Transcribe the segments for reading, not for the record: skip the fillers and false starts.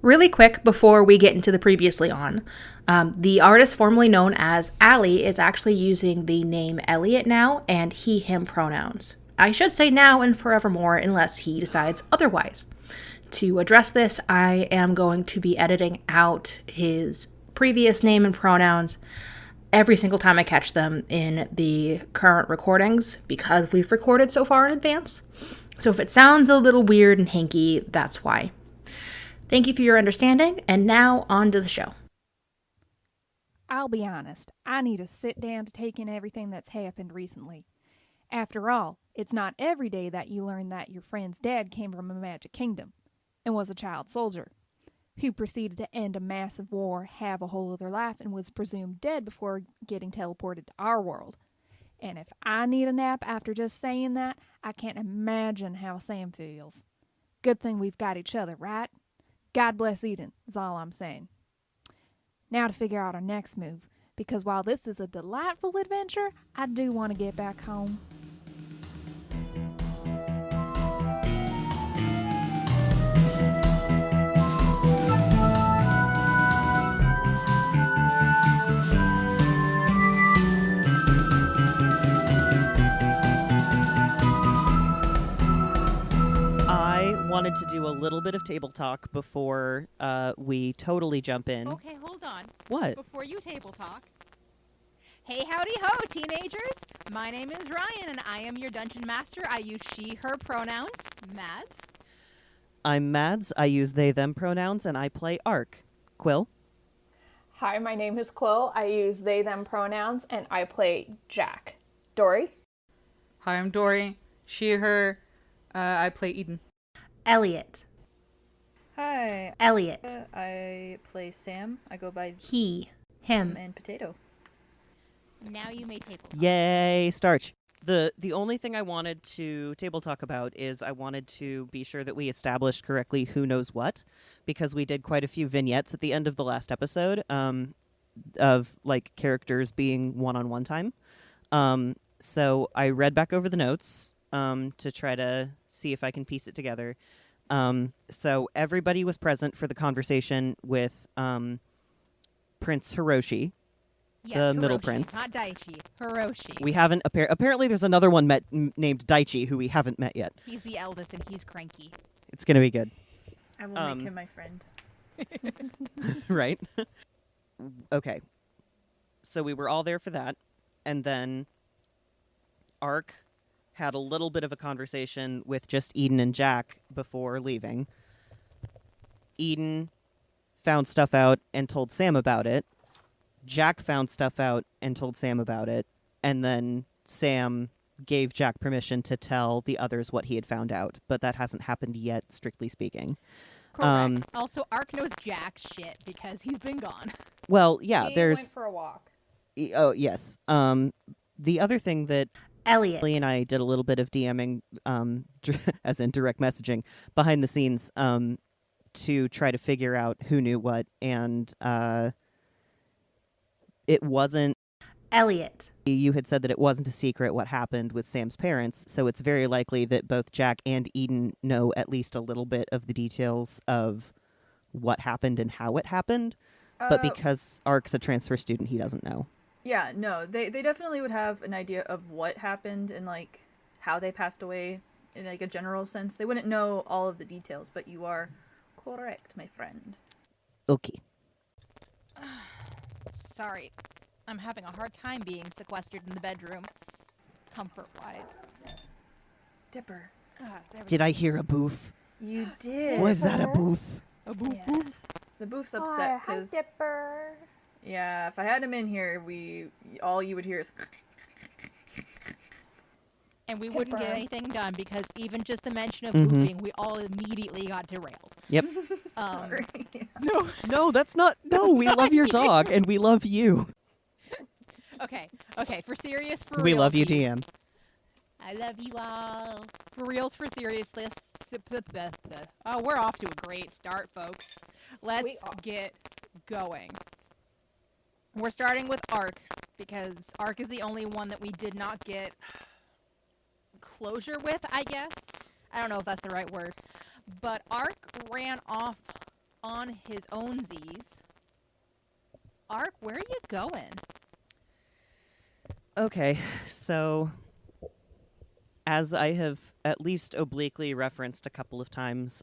Really quick before we get into the previously on, the artist formerly known as Allie is actually using the name Elliot now and he, him pronouns. I should say now and forevermore unless he decides otherwise. To address this, I am going to be editing out his previous name and pronouns every single time I catch them in the current recordings because we've recorded so far in advance. So if it sounds a little weird and hinky, that's why. Thank you for your understanding, and now on to the show. I'll be honest, I need to sit down to take in everything that's happened recently. After all, it's not every day that you learn that your friend's dad came from a magic kingdom and was a child soldier, who proceeded to end a massive war, have a whole other life, and was presumed dead before getting teleported to our world. And if I need a nap after just saying that, I can't imagine how Sam feels. Good thing we've got each other, right? God bless Eden, is all I'm saying. Now to figure out our next move, because while this is a delightful adventure, I do want to get back home. Wanted to do a little bit of table talk before we totally jump in. Okay, hold on. What? Before you table talk. Hey, howdy ho, teenagers! My name is Ryan, and I am your dungeon master. I use she, her pronouns. Mads? I'm Mads. I use they, them pronouns, and I play Ark. Quill? Hi, my name is Quill. I use they, them pronouns, and I play Jack. Dory? Hi, I'm Dory. She, her. I play Eden. Elliot. Hi. Elliot. I play Sam. I go by He, him. and Potato. Now you may table talk. Yay, Starch. The only thing I wanted to table talk about is I wanted to be sure that we established correctly who knows what, because we did quite a few vignettes at the end of the last episode of like characters being one-on-one time. So I read back over the notes to try to see if I can piece it together. So everybody was present for the conversation with Prince Hiroshi, Yes, the Hiroshi, middle prince. Not Daichi. Hiroshi. We haven't apparently there's another one named Daichi who we haven't met yet. He's the eldest, and he's cranky. It's gonna be good. I will make him my friend. Right? Okay. So we were all there for that, and then Ark had a little bit of a conversation with just Eden and Jack before leaving. Eden found stuff out and told Sam about it. Jack found stuff out and told Sam about it. And then Sam gave Jack permission to tell the others what he had found out. But that hasn't happened yet, strictly speaking. Correct. Also, Ark knows Jack's shit because he's been gone. Well, yeah, He there's... went for a walk. Oh, yes. The other thing that Elliot. Lee and I did a little bit of DMing, as in direct messaging, behind the scenes to try to figure out who knew what, and it wasn't... Elliot. You had said that it wasn't a secret what happened with Sam's parents, so it's very likely that both Jack and Eden know at least a little bit of the details of what happened and how it happened, but because Ark's a transfer student, he doesn't know. Yeah, no, they definitely would have an idea of what happened and, like, how they passed away in, like, a general sense. They wouldn't know all of the details, but you are correct, my friend. Okay. Sorry. I'm having a hard time being sequestered in the bedroom, comfort-wise. Dipper. Did I hear a boof? You did. Was that a boof? A boof Yes. boof. The boof's upset Hi, because, Dipper. yeah, if I had him in here, all you would hear is... And we wouldn't get anything done because even just the mention of Mhm. boofing, we all immediately got derailed. Yep. Sorry. Yeah. No. No, that's not... No, we love your dog, and we love you. Okay, for serious, for We love you, realsies. DM. I love you all. For reals, for seriousness. Oh, we're off to a great start, folks. Let's get going. We're starting with Ark, because Ark is the only one that we did not get closure with, I guess. I don't know if that's the right word. But Ark ran off on his ownsies. Ark, where are you going? Okay, so as I have at least obliquely referenced a couple of times,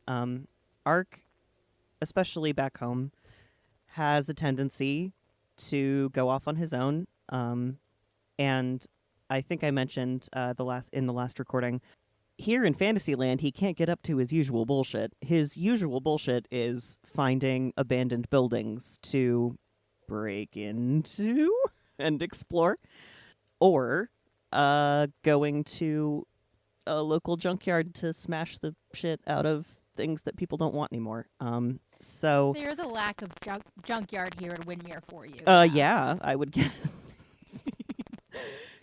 Ark, especially back home, has a tendency to go off on his own. And I think I mentioned in the last recording, here in Fantasyland, he can't get up to his usual bullshit. His usual bullshit is finding abandoned buildings to break into and explore, or going to a local junkyard to smash the shit out of things that people don't want anymore. So There's a lack of junkyard here in Windmere for you. yeah, I would guess.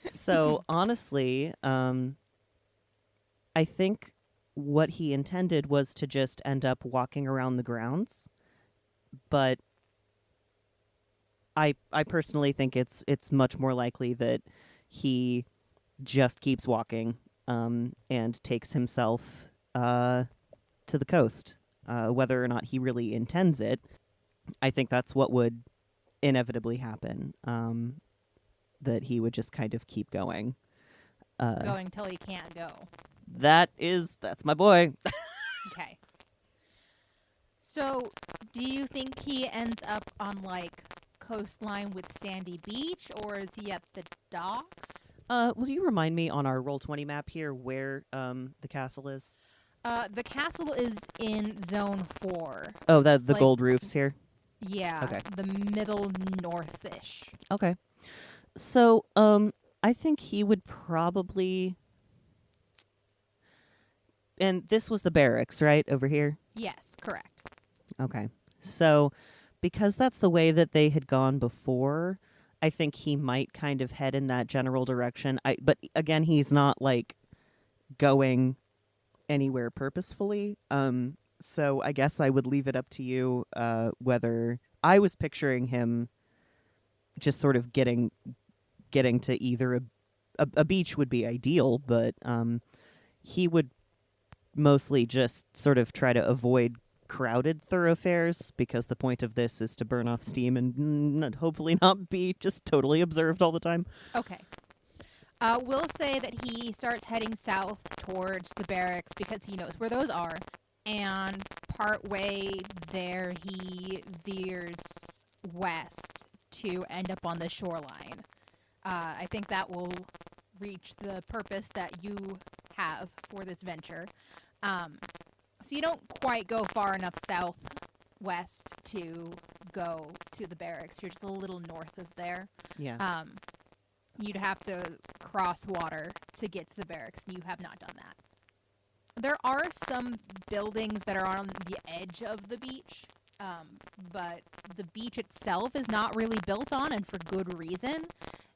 So honestly, I think what he intended was to just end up walking around the grounds, but I personally think it's much more likely that he just keeps walking and takes himself to the coast. Whether or not he really intends it, I think that's what would inevitably happen. That he would just kind of keep going. Going till he can't go. That's my boy. Okay. So, do you think he ends up on, like, coastline with sandy beach, or is he at the docks? Will you remind me on our Roll20 map here where the castle is? The castle is in Zone 4. Oh, It's the like- gold roofs here? Yeah, Okay. the middle north-ish. Okay. So, I think he would probably... And this was the barracks, right, over here? Yes, correct. Okay. So, because that's the way that they had gone before, I think he might kind of head in that general direction. But again, he's not, like, going anywhere purposefully. So I guess I would leave it up to you whether... I was picturing him just sort of getting to either a beach would be ideal, but he would mostly just sort of try to avoid crowded thoroughfares, because the point of this is to burn off steam and hopefully not be just totally observed all the time. Okay. We'll say that he starts heading south towards the barracks because he knows where those are, and partway there he veers west to end up on the shoreline. I think that will reach the purpose that you have for this venture. So you don't quite go far enough southwest to go to the barracks. You're just a little north of there. Yeah. You'd have to cross water to get to the barracks, and you have not done that. There are some buildings that are on the edge of the beach, but the beach itself is not really built on, and for good reason.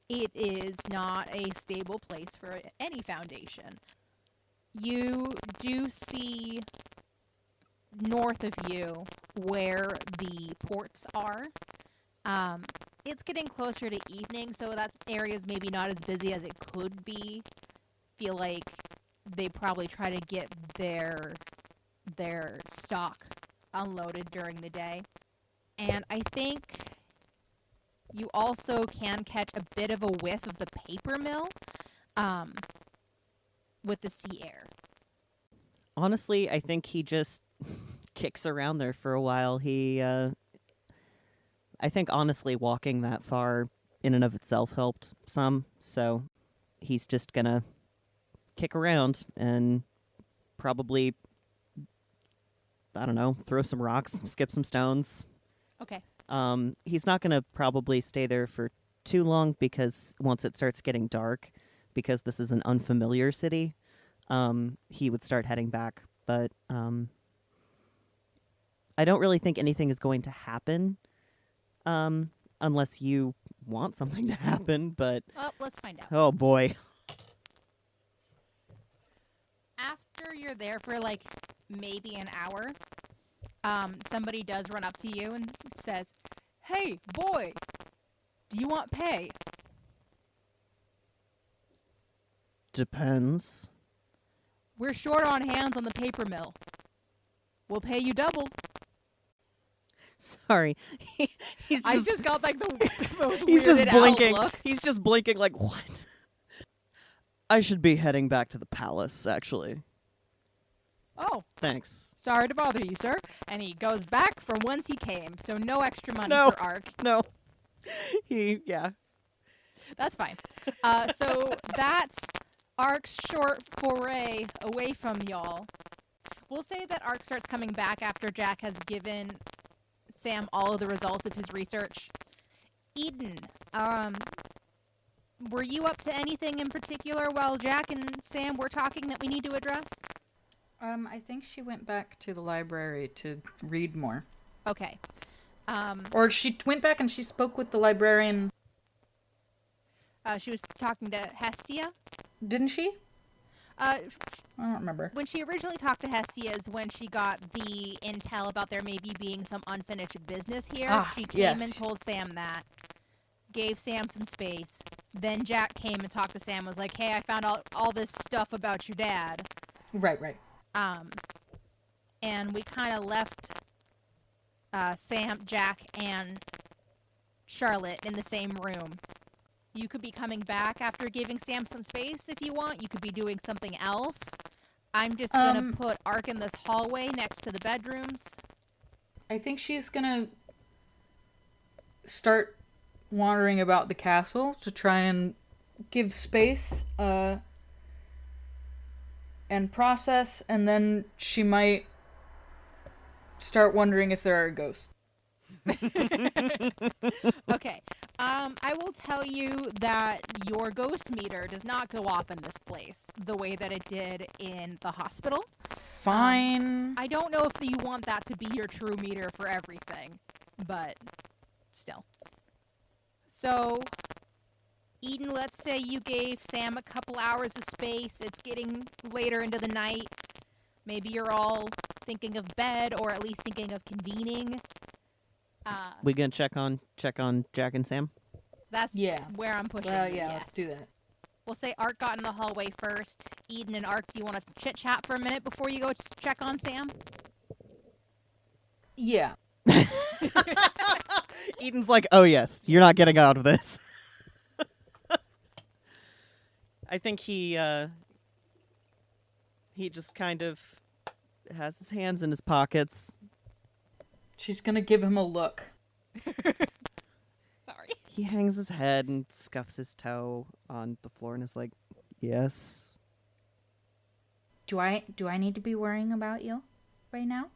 It is not a stable place for any foundation. You do see north of you where the ports are. It's getting closer to evening, so that area's maybe not as busy as it could be. Feel like they probably try to get their stock unloaded during the day. And I think you also can catch a bit of a whiff of the paper mill with the sea air. Honestly, I think he just kicks around there for a while. I think honestly walking that far in and of itself helped some, so he's just gonna kick around and probably, I don't know, throw some rocks, skip some stones. Okay. He's not gonna probably stay there for too long, because once it starts getting dark, because this is an unfamiliar city, he would start heading back. But I don't really think anything is going to happen unless you want something to happen. But Let's find out. oh boy. After you're there for like maybe an hour, somebody does run up to you and says, "Hey, boy, do you want pay?" Depends. We're short on hands on the paper mill. We'll pay you double. Sorry. He's I just, just got like the most he's just weirded out blinking. look. He's just blinking like, what? I should be heading back to the palace, actually. Oh, Thanks. sorry to bother you, sir. And he goes back from whence he came, so no extra money No. for Ark. No. Yeah. That's fine. So that's Ark's short foray away from y'all. We'll say that Ark starts coming back after Jack has given Sam all of the results of his research. Eden, were you up to anything in particular while Jack and Sam were talking that we need to address? I think she went back to the library to read more. Okay. Or she went back and she spoke with the librarian. She was talking to Hestia. Didn't she? Uh, I don't remember. when she originally talked to Hestia is when she got the intel about there maybe being some unfinished business here. She came yes. and told Sam that. Gave Sam some space. Then Jack came and talked to Sam, was like, hey, I found out all this stuff about your dad. Right. And we kind of left Sam, Jack, and Charlotte in the same room. You could be coming back after giving Sam some space if you want. You could be doing something else. I'm just going to put Ark in this hallway next to the bedrooms. I think she's gonna start wandering about the castle to try and give space and process, and then she might start wondering if there are ghosts. Okay. I will tell you that your ghost meter does not go off in this place the way that it did in the hospital. Fine. I don't know if you want that to be your true meter for everything, but still. So, Eden, let's say you gave Sam a couple hours of space. It's getting later into the night. Maybe you're all thinking of bed, or at least thinking of convening. We gonna check on Jack and Sam? That's Yeah. where I'm pushing. Well, you, yeah, yes. let's do that. We'll say Ark got in the hallway first. Eden and Ark, do you want to chit-chat for a minute before you go check on Sam? Yeah. Eden's like, oh yes, you're not getting out of this. I think he just kind of has his hands in his pockets. She's gonna give him a look. Sorry. He hangs his head and scuffs his toe on the floor and is like, yes. Do I need to be worrying about you right now?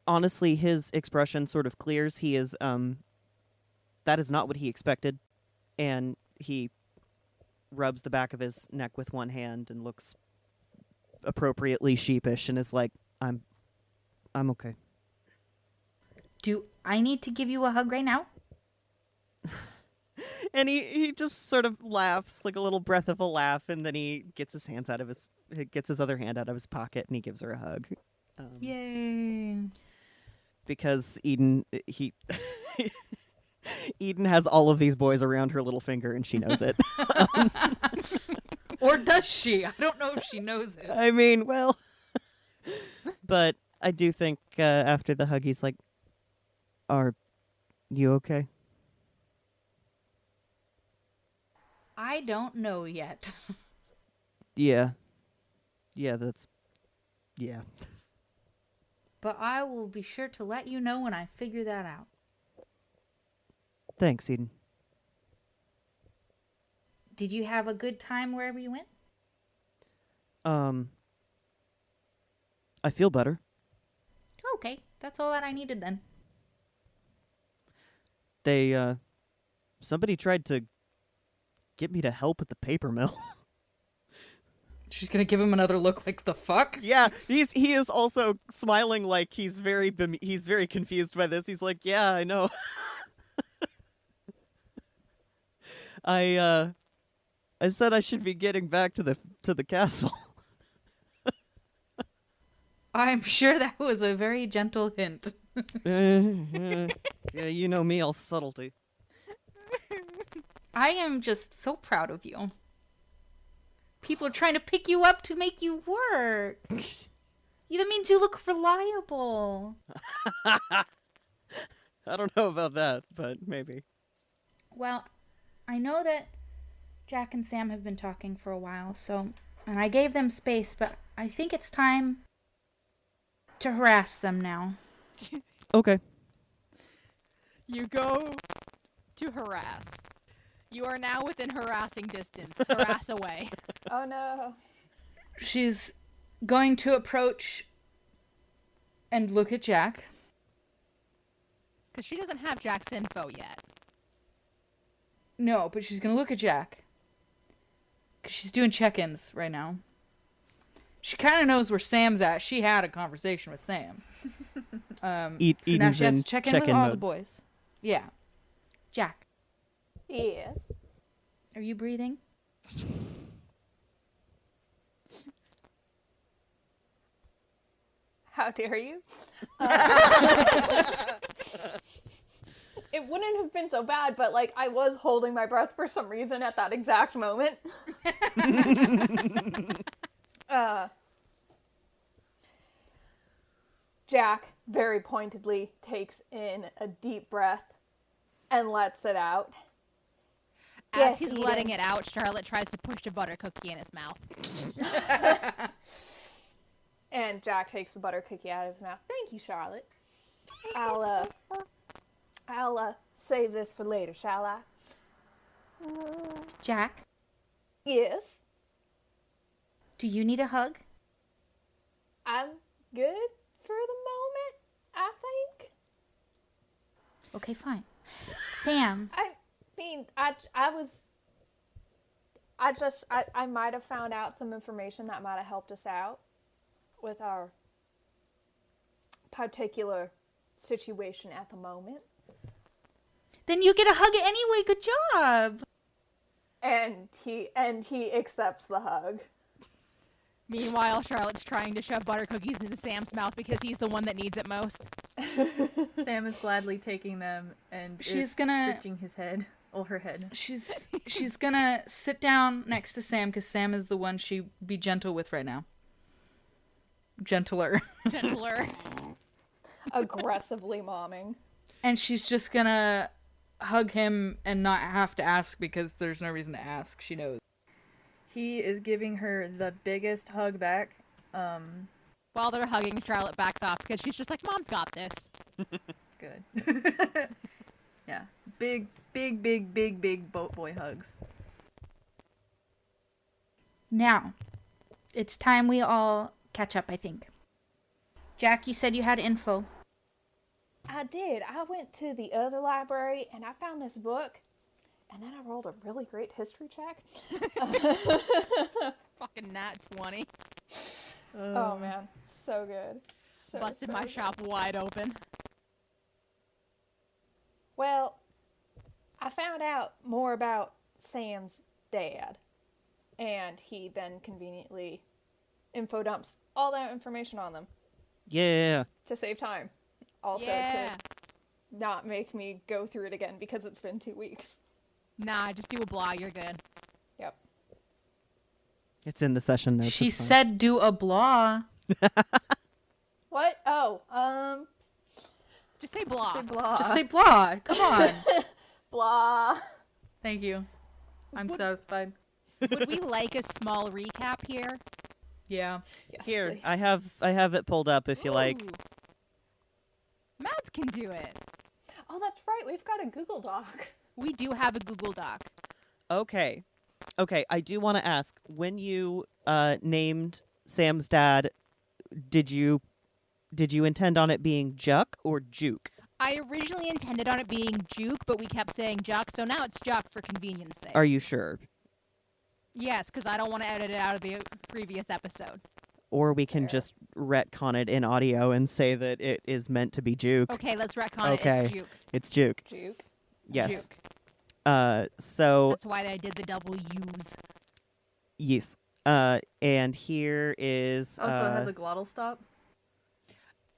Honestly, his expression sort of clears. He is, that is not what he expected. And he rubs the back of his neck with one hand and looks appropriately sheepish and is like, I'm okay. Do I need to give you a hug right now? And he just sort of laughs, like a little breath of a laugh, and then he gets his other hand out of his pocket and he gives her a hug. Yay. Because Eden has all of these boys around her little finger and she knows it. Or does she? I don't know if she knows it. I mean, well, but I do think after the hug he's like, are you okay? I don't know yet. Yeah, yeah. But I will be sure to let you know when I figure that out. Thanks, Eden. Did you have a good time wherever you went? I feel better. Okay, that's all that I needed then. Somebody tried to get me to help at the paper mill. She's gonna give him another look like, the fuck? Yeah, he is also smiling like he's very confused by this. He's like, yeah, I know. I said I should be getting back to the castle. I'm sure that was a very gentle hint. Yeah, you know me, all subtlety. I am just so proud of you. People are trying to pick you up to make you work. That means you look reliable. I don't know about that, but maybe. Well, I know that Jack and Sam have been talking for a while, and I gave them space, but I think it's time to harass them now. Okay. You go to harass. You are now within harassing distance. Harass away. Oh no. She's going to approach and look at Jack. Because she doesn't have Jack's info yet. No, but she's going to look at Jack. Because she's doing check-ins right now. She kind of knows where Sam's at. She had a conversation with Sam. So now Eden's she has in to check in with check-in all mode. the boys. Yeah. Jack, Yes. Are you breathing? How dare you? It wouldn't have been so bad, but like I was holding my breath for some reason at that exact moment. Jack very pointedly takes in a deep breath and lets it out. As Yes, he's Eden. letting it out, Charlotte tries to push a butter cookie in his mouth. And Jack takes the butter cookie out of his mouth. Thank you, Charlotte. I'll save this for later, shall I? Jack, Yes. do you need a hug? I'm good for the moment, I think. Okay, fine. Sam, I mean, I might have found out some information that might have helped us out with our particular situation at the moment. then you get a hug anyway. Good job. And he accepts the hug. Meanwhile, Charlotte's trying to shove butter cookies into Sam's mouth because he's the one that needs it most. Sam is gladly taking them and She's is gonna- scratching his head, or her head. She's gonna sit down next to Sam because Sam is the one she'd be gentle with right now. Gentler. Gentler. Aggressively momming. And she's just gonna hug him and not have to ask because there's no reason to ask. She knows. He is giving her the biggest hug back. While they're hugging, Charlotte backs off because she's just like, Mom's got this. Good. Yeah. Big boat boy hugs. Now, it's time we all catch up, I think. Jack, you said you had info. I did. I went to the other library and I found this book. And then I rolled a really great history check. Fucking nat 20. Oh man, so good. Busted so my good. shop wide open. Well, I found out more about Sam's dad. And he then conveniently info dumps all that information on them Yeah. to save time. Also Yeah. to not make me go through it again because it's been 2 weeks. Nah, just do a blah, you're good. Yep. It's in the session notes. She it's fine. said do a blah. What? Oh, Just say blah. Say blah. Just say blah. Come on. blah. Thank you. I'm What- satisfied. Would we like a small recap here? Yeah. Yes, Here, please. I have it pulled up if you like. Ooh. Mads can do it. Oh, that's right. We've got a Google Doc. We do have a Google Doc. Okay. I do want to ask, when you named Sam's dad, did you intend on it being Juck or Juke? I originally intended on it being Juke, but we kept saying Juck, so now it's Juck for convenience sake. Are you sure? Yes, because I don't want to edit it out of the previous episode. Or we can Fair. just retcon it in audio and say that it is meant to be Juke. Okay, let's retcon it. Okay. It's Juke. It's Juke. Juke. Yes. Juke. So That's why I did the double U's. yes. And here is Also, it has a glottal stop.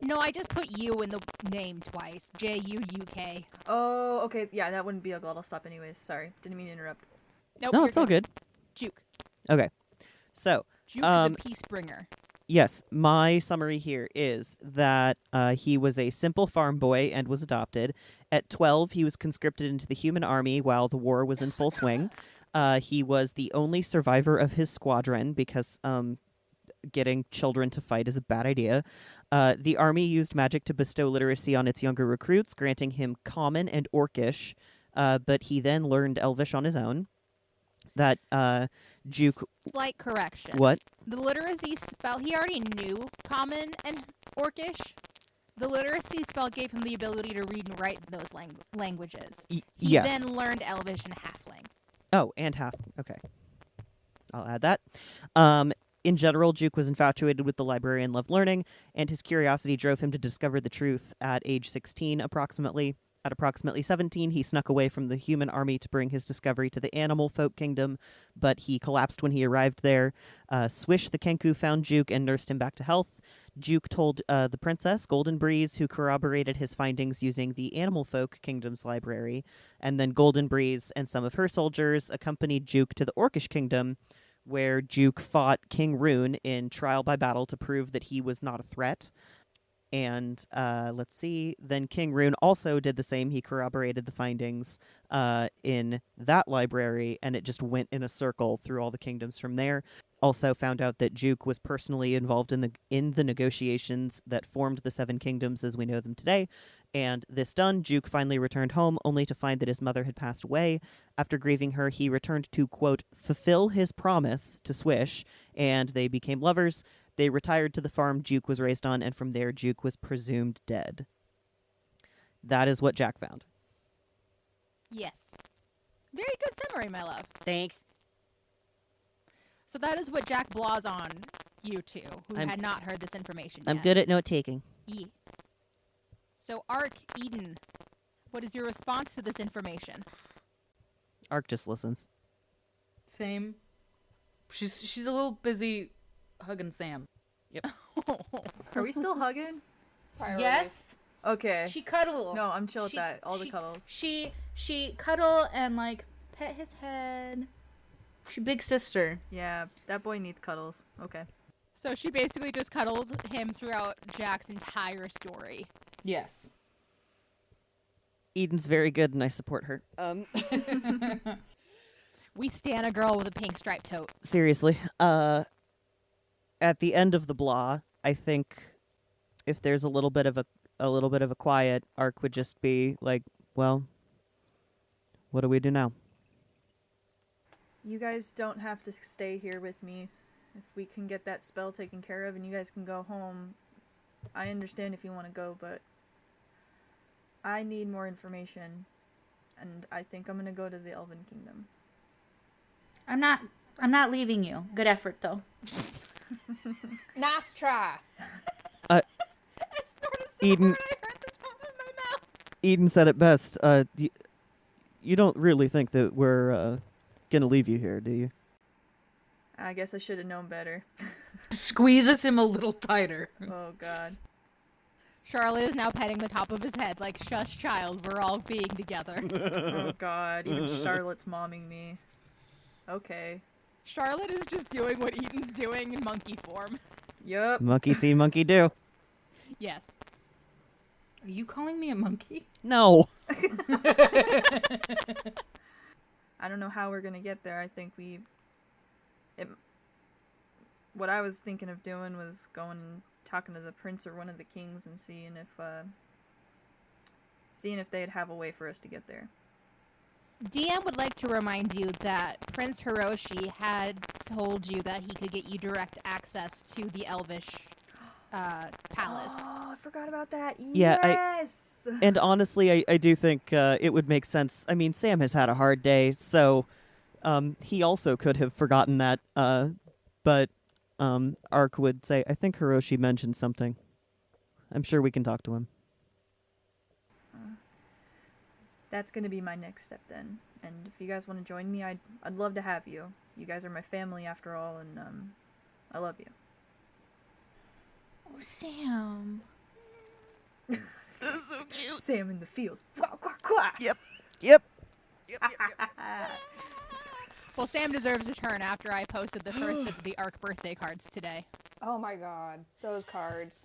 No, I just put U in the name twice. Juuk. Oh, okay. Yeah, that wouldn't be a glottal stop anyways. Sorry. Didn't mean to interrupt. Nope, no, you're it's all good. Juke. Okay. So Juke Um, the Peace Bringer. Yes, my summary here is that he was a simple farm boy and was adopted. At 12, he was conscripted into the human army while the war was in full swing. He was the only survivor of his squadron because getting children to fight is a bad idea. The army used magic to bestow literacy on its younger recruits, granting him Common and Orcish, but he then learned Elvish on his own. That Juke... Slight correction. What? The literacy spell, he already knew Common and Orcish. The literacy spell gave him the ability to read and write in those languages. He yes. then learned Elvish and Halfling. Oh, and half. Okay. I'll add that. In general, Juke was infatuated with the library and loved learning, and his curiosity drove him to discover the truth at age 16 approximately. At approximately 17, he snuck away from the human army to bring his discovery to the animal folk kingdom, but he collapsed when he arrived there. Swish the Kenku found Juke and nursed him back to health. Juke told the princess, Golden Breeze, who corroborated his findings using the animal folk kingdom's library, and then Golden Breeze and some of her soldiers accompanied Juke to the Orcish kingdom, where Juke fought King Rune in trial by battle to prove that he was not a threat. And let's see, then King Rune also did the same. He corroborated the findings in that library, and it just went in a circle through all the kingdoms from there. Also found out that Juke was personally involved in the negotiations that formed the Seven Kingdoms as we know them today. And this done, Juke finally returned home, only to find that his mother had passed away. After grieving her, he returned to, quote, fulfill his promise to Swish, and they became lovers. They retired to the farm Juke was raised on, and from there, Juke was presumed dead. That is what Jack found. Yes. Very good summary, my love. Thanks. So that is what Jack blaws on you two, who had not heard this information yet. I'm good at note-taking. Yeah. So, Ark, Eden, what is your response to this information? Ark just listens. Same. She's a little busy hugging Sam. Yep. Are we still hugging? Yes. Okay. She cuddle. No, I'm chill with that. All the cuddles. She cuddle and like pet his head. She big sister. Yeah, that boy needs cuddles. Okay. So she basically just cuddled him throughout Jack's entire story. Yes. Eden's very good, and I support her. We stan a girl with a pink striped tote. Seriously. At the end of the blah, I think if there's a little bit of a quiet, Ark would just be like, well, what do we do now? You guys don't have to stay here with me. If we can get that spell taken care of and you guys can go home, I understand if you want to go, but I need more information, and I think I'm going to go to the Elven Kingdom. I'm not leaving you. Good effort though. Nice try. Eden, Eden said it best. You don't really think that we're gonna leave you here, do you? I guess I should have known better. Squeezes him a little tighter. Oh, God. Charlotte is now petting the top of his head like, shush, child, we're all being together. Oh, God. Even Charlotte's momming me. Okay. Charlotte is just doing what Eden's doing in monkey form. Yup. Monkey see, monkey do. Yes. Are you calling me a monkey? No. I don't know how we're gonna get there. I think what I was thinking of doing was going and talking to the prince or one of the kings and seeing if they'd have a way for us to get there. DM would like to remind you that Prince Hiroshi had told you that he could get you direct access to the Elvish palace. Oh, I forgot about that. Yeah, yes! And honestly, I do think it would make sense. I mean, Sam has had a hard day, so he also could have forgotten that. But Ark would say, I think Hiroshi mentioned something. I'm sure we can talk to him. That's gonna be my next step then. And if you guys want to join me, I'd love to have you. You guys are my family after all, and I love you. Oh, Sam. That's so cute. Sam in the fields. Quack, quack, quack. Yep. Well, Sam deserves a turn after I posted the first of the Ark birthday cards today. Oh my god, those cards.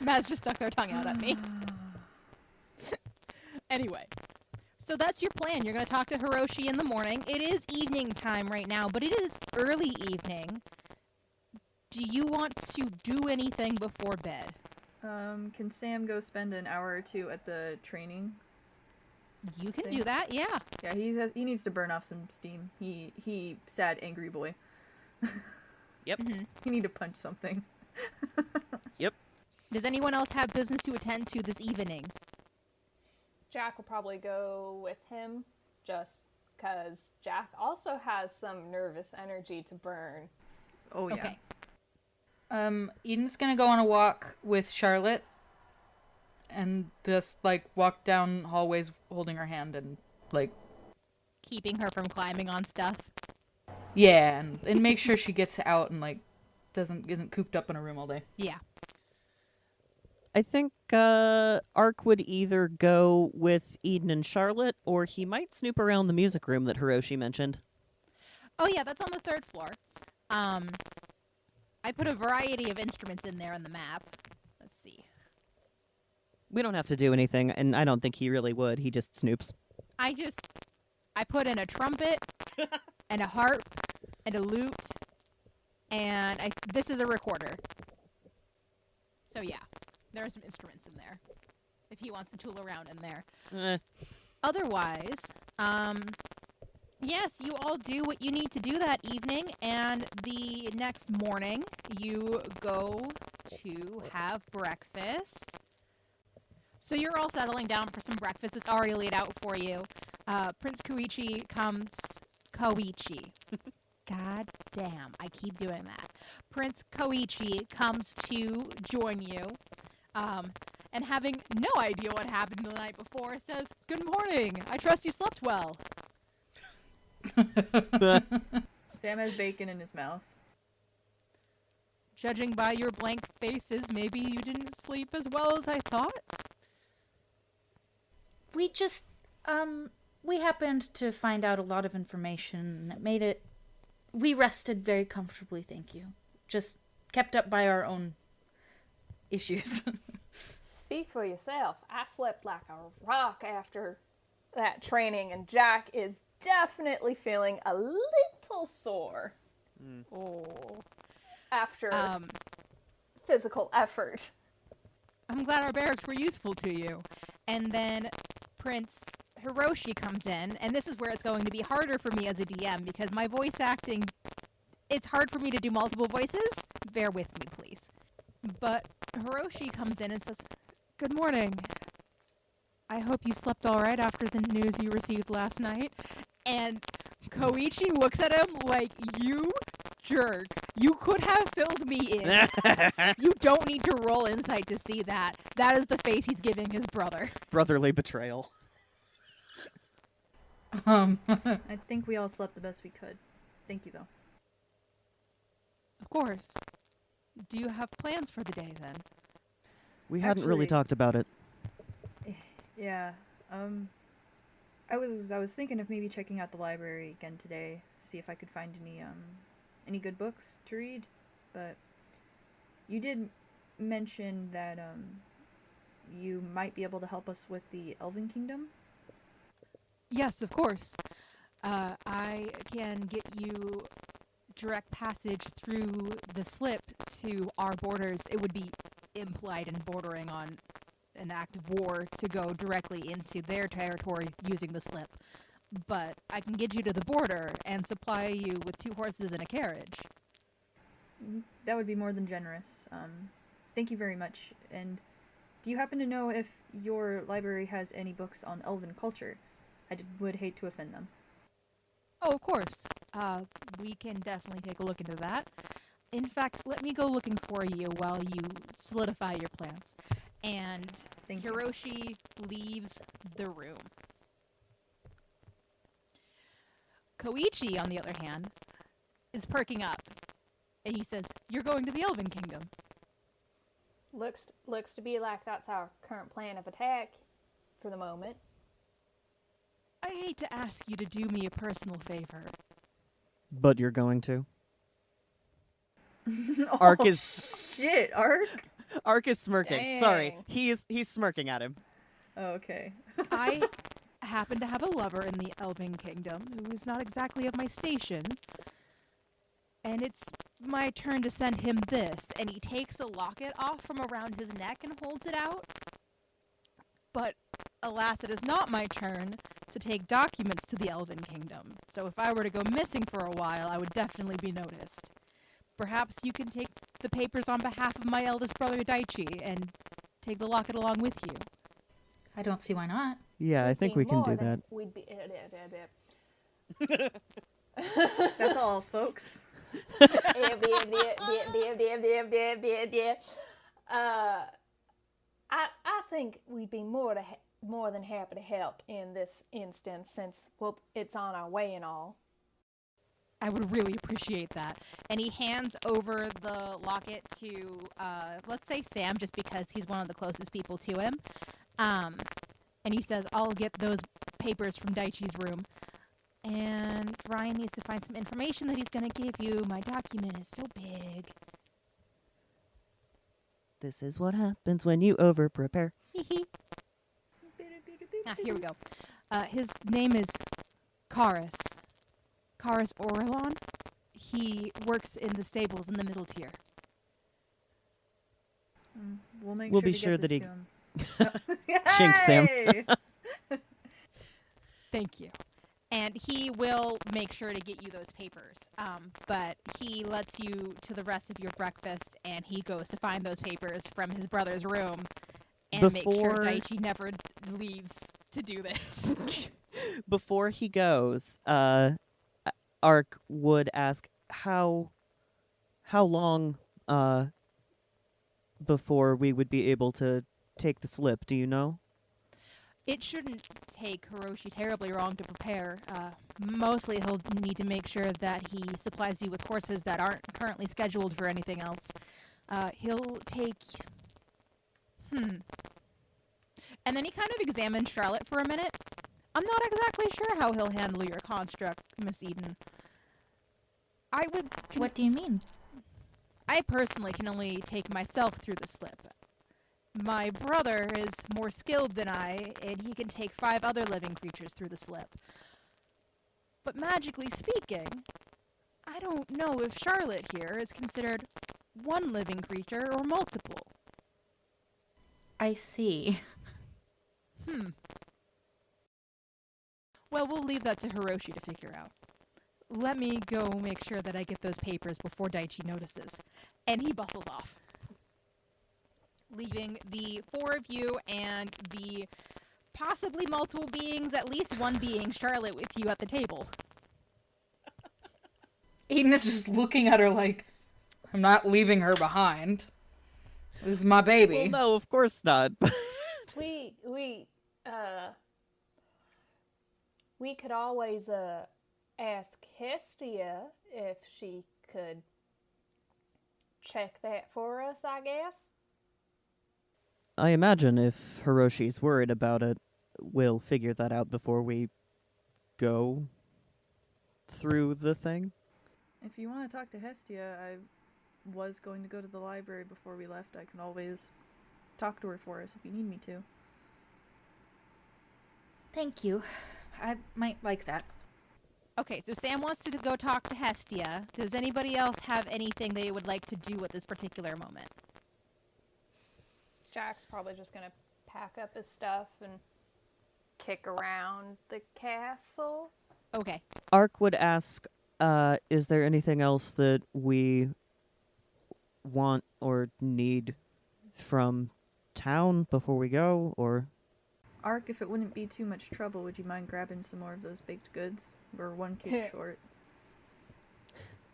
Maz just stuck their tongue out at me. Anyway, so that's your plan. You're going to talk to Hiroshi in the morning. It is evening time right now, but it is early evening. Do you want to do anything before bed? Can Sam go spend an hour or two at the training? You can thing? do that, yeah. Yeah, he needs to burn off some steam. He sad angry boy. Yep. He need to punch something. Yep. Does anyone else have business to attend to this evening? Jack will probably go with him, just because Jack also has some nervous energy to burn. Oh yeah. Okay. Eden's gonna go on a walk with Charlotte and just like walk down hallways holding her hand and like Keeping her from climbing on stuff. yeah, and make sure she gets out and like isn't cooped up in a room all day. Yeah. I think Ark would either go with Eden and Charlotte, or he might snoop around the music room that Hiroshi mentioned. Oh yeah, that's on the 3rd floor. I put a variety of instruments in there on the map. Let's see. We don't have to do anything, and I don't think he really would. He just snoops. I put in a trumpet and a harp and a lute, and this is a recorder. So yeah, there are some instruments in there if he wants to tool around in there. Otherwise, yes, you all do what you need to do that evening, and the next morning you go to have breakfast. So you're all settling down for some breakfast. It's already laid out for you. Prince Koichi comes... Koichi. God damn, I keep doing that. Prince Koichi comes to join you. And having no idea what happened the night before, says, "Good morning. I trust you slept well." Sam has bacon in his mouth. Judging by your blank faces, maybe you didn't sleep as well as I thought? We just, we happened to find out a lot of information that made it... We rested very comfortably, thank you. Just kept up by our own issues. Speak for yourself. I slept like a rock after that training, and Jack is definitely feeling a little sore Oh. after physical effort. I'm glad our barracks were useful to you. And then Prince Hiroshi comes in, and this is where it's going to be harder for me as a DM, because my voice acting, it's hard for me to do multiple voices. Bear with me, please. But Hiroshi comes in and says, "Good morning. I hope you slept all right after the news you received last night." And Koichi looks at him like, "You jerk. You could have filled me in." You don't need to roll insight to see that. That is the face he's giving his brother. Brotherly betrayal. I think we all slept the best we could. Thank you, though. Of course. Do you have plans for the day, then? We hadn't really Actually- talked about it. Yeah. I was thinking of maybe checking out the library again today, see if I could find any good books to read. But you did mention that you might be able to help us with the Elven Kingdom. Yes, of course. I can get you direct passage through the slip to our borders. It would be implied and bordering on an act of war to go directly into their territory using the slip. But I can get you to the border and supply you with 2 horses and a carriage. That would be more than generous. Thank you very much. And do you happen to know if your library has any books on Elven culture? I would hate to offend them. Oh, of course. We can definitely take a look into that. In fact, let me go looking for you while you solidify your plans. And Thank you. Hiroshi leaves the room. Koichi, on the other hand, is perking up. And he says, "You're going to the Elven Kingdom." Looks to be like that's our current plan of attack for the moment. I hate to ask you to do me a personal favor. But you're going to? Ark Oh, is shit, Ark. Ark is smirking. Sorry, Dang. he's smirking at him. Oh, okay. I happen to have a lover in the elven kingdom who is not exactly of my station. And it's my turn to send him this. And he takes a locket off from around his neck and holds it out. But alas, it is not my turn to take documents to the elven kingdom. So if I were to go missing for a while, I would definitely be noticed. Perhaps you can take the papers on behalf of my eldest brother Daichi and take the locket along with you. I don't see why not. Yeah, I think we can do that. We'd be. That's all, folks. I think we'd be more than happy to help in this instance, since well, it's on our way and all. I would really appreciate that. And he hands over the locket to, let's say Sam, just because he's one of the closest people to him. And he says, I'll get those papers from Daichi's room. And Ryan needs to find some information that he's going to give you. My document is so big. This is what happens when you over-prepare. Here we go. His name is Karis. Karis Orelon. He works in the stables in the middle tier. We'll make We'll sure be to sure get that this to him. Jinx him. Yay! Thank you. And he will make sure to get you those papers. But he lets you to the rest of your breakfast, and he goes to find those papers from his brother's room and make sure Before- Daichi never leaves to do this. Before he goes, Ark would ask how long before we would be able to take the slip. Do you know? It shouldn't take Hiroshi terribly long to prepare. Mostly he'll need to make sure that he supplies you with courses that aren't currently scheduled for anything else. He'll take... And then he kind of examines Charlotte for a minute. I'm not exactly sure how he'll handle your construct, Miss Eden. I would... What do you mean? I personally can only take myself through the slip. My brother is more skilled than I, and he can take 5 other living creatures through the slip. But magically speaking, I don't know if Charlotte here is considered one living creature or multiple. I see. Well, we'll leave that to Hiroshi to figure out. Let me go make sure that I get those papers before Daichi notices. And he bustles off, leaving the 4 of you and the possibly multiple beings, at least one being, Charlotte, with you at the table. Eden is just looking at her like, I'm not leaving her behind. This is my baby. Well, no, of course not. We could always ask Hestia if she could check that for us, I guess. I imagine if Hiroshi's worried about it, we'll figure that out before we go through the thing. If you want to talk to Hestia, I was going to go to the library before we left. I can always talk to her for us if you need me to. Thank you. I might like that. Okay, so Sam wants to go talk to Hestia. Does anybody else have anything they would like to do at this particular moment? Jack's probably just gonna pack up his stuff and kick around the castle. Okay. Ark would ask, is there anything else that we want or need from town before we go, or... Ark, if it wouldn't be too much trouble, would you mind grabbing some more of those baked goods? We're 1 cake short.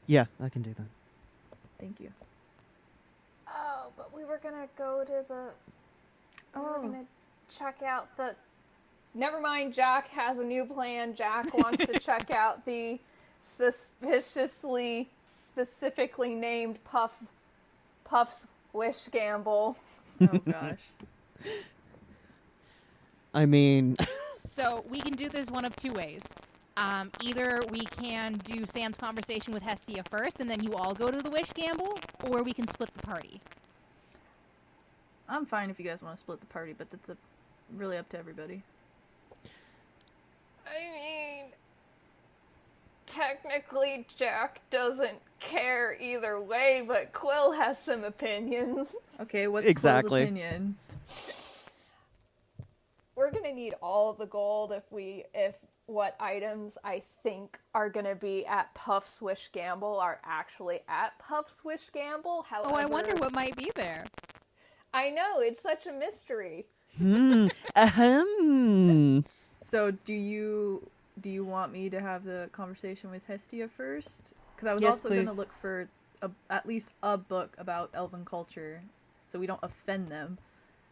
Yeah, I can do that. Thank you. Oh, but we were gonna go to the... We were gonna check out the... Never mind, Jack has a new plan. Jack wants to check out the suspiciously, specifically named Puff's Wish Gamble. Oh gosh. I mean... So we can do this one of 2 ways. Either we can do Sam's conversation with Hestia first, and then you all go to the wish gamble, or we can split the party. I'm fine if you guys want to split the party, but that's really up to everybody. I mean, technically Jack doesn't care either way, but Quill has some opinions. Okay, what's Exactly. Quill's opinion? We're gonna need all of the gold if what items I think are gonna be at Puff Swish Gamble are actually at Puff Swish Gamble. However, Oh, I wonder what might be there. I know, it's such a mystery. Ahem. So do you want me to have the conversation with Hestia first? Because I was Yes, also going to please. look for at least a book about elven culture, so we don't offend them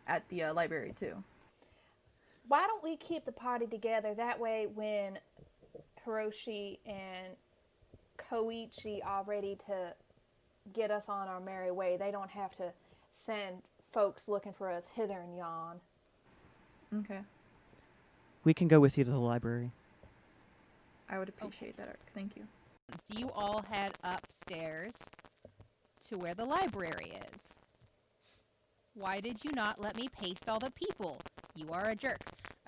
at the library too. Why don't we keep the party together? That way, when Hiroshi and Koichi are ready to get us on our merry way, they don't have to send folks looking for us hither and yon. Okay, We can go with you to the library. I would appreciate that, Ark. Thank you. So you all head upstairs to where the library is. Why did you not let me paste all the people? You are a jerk.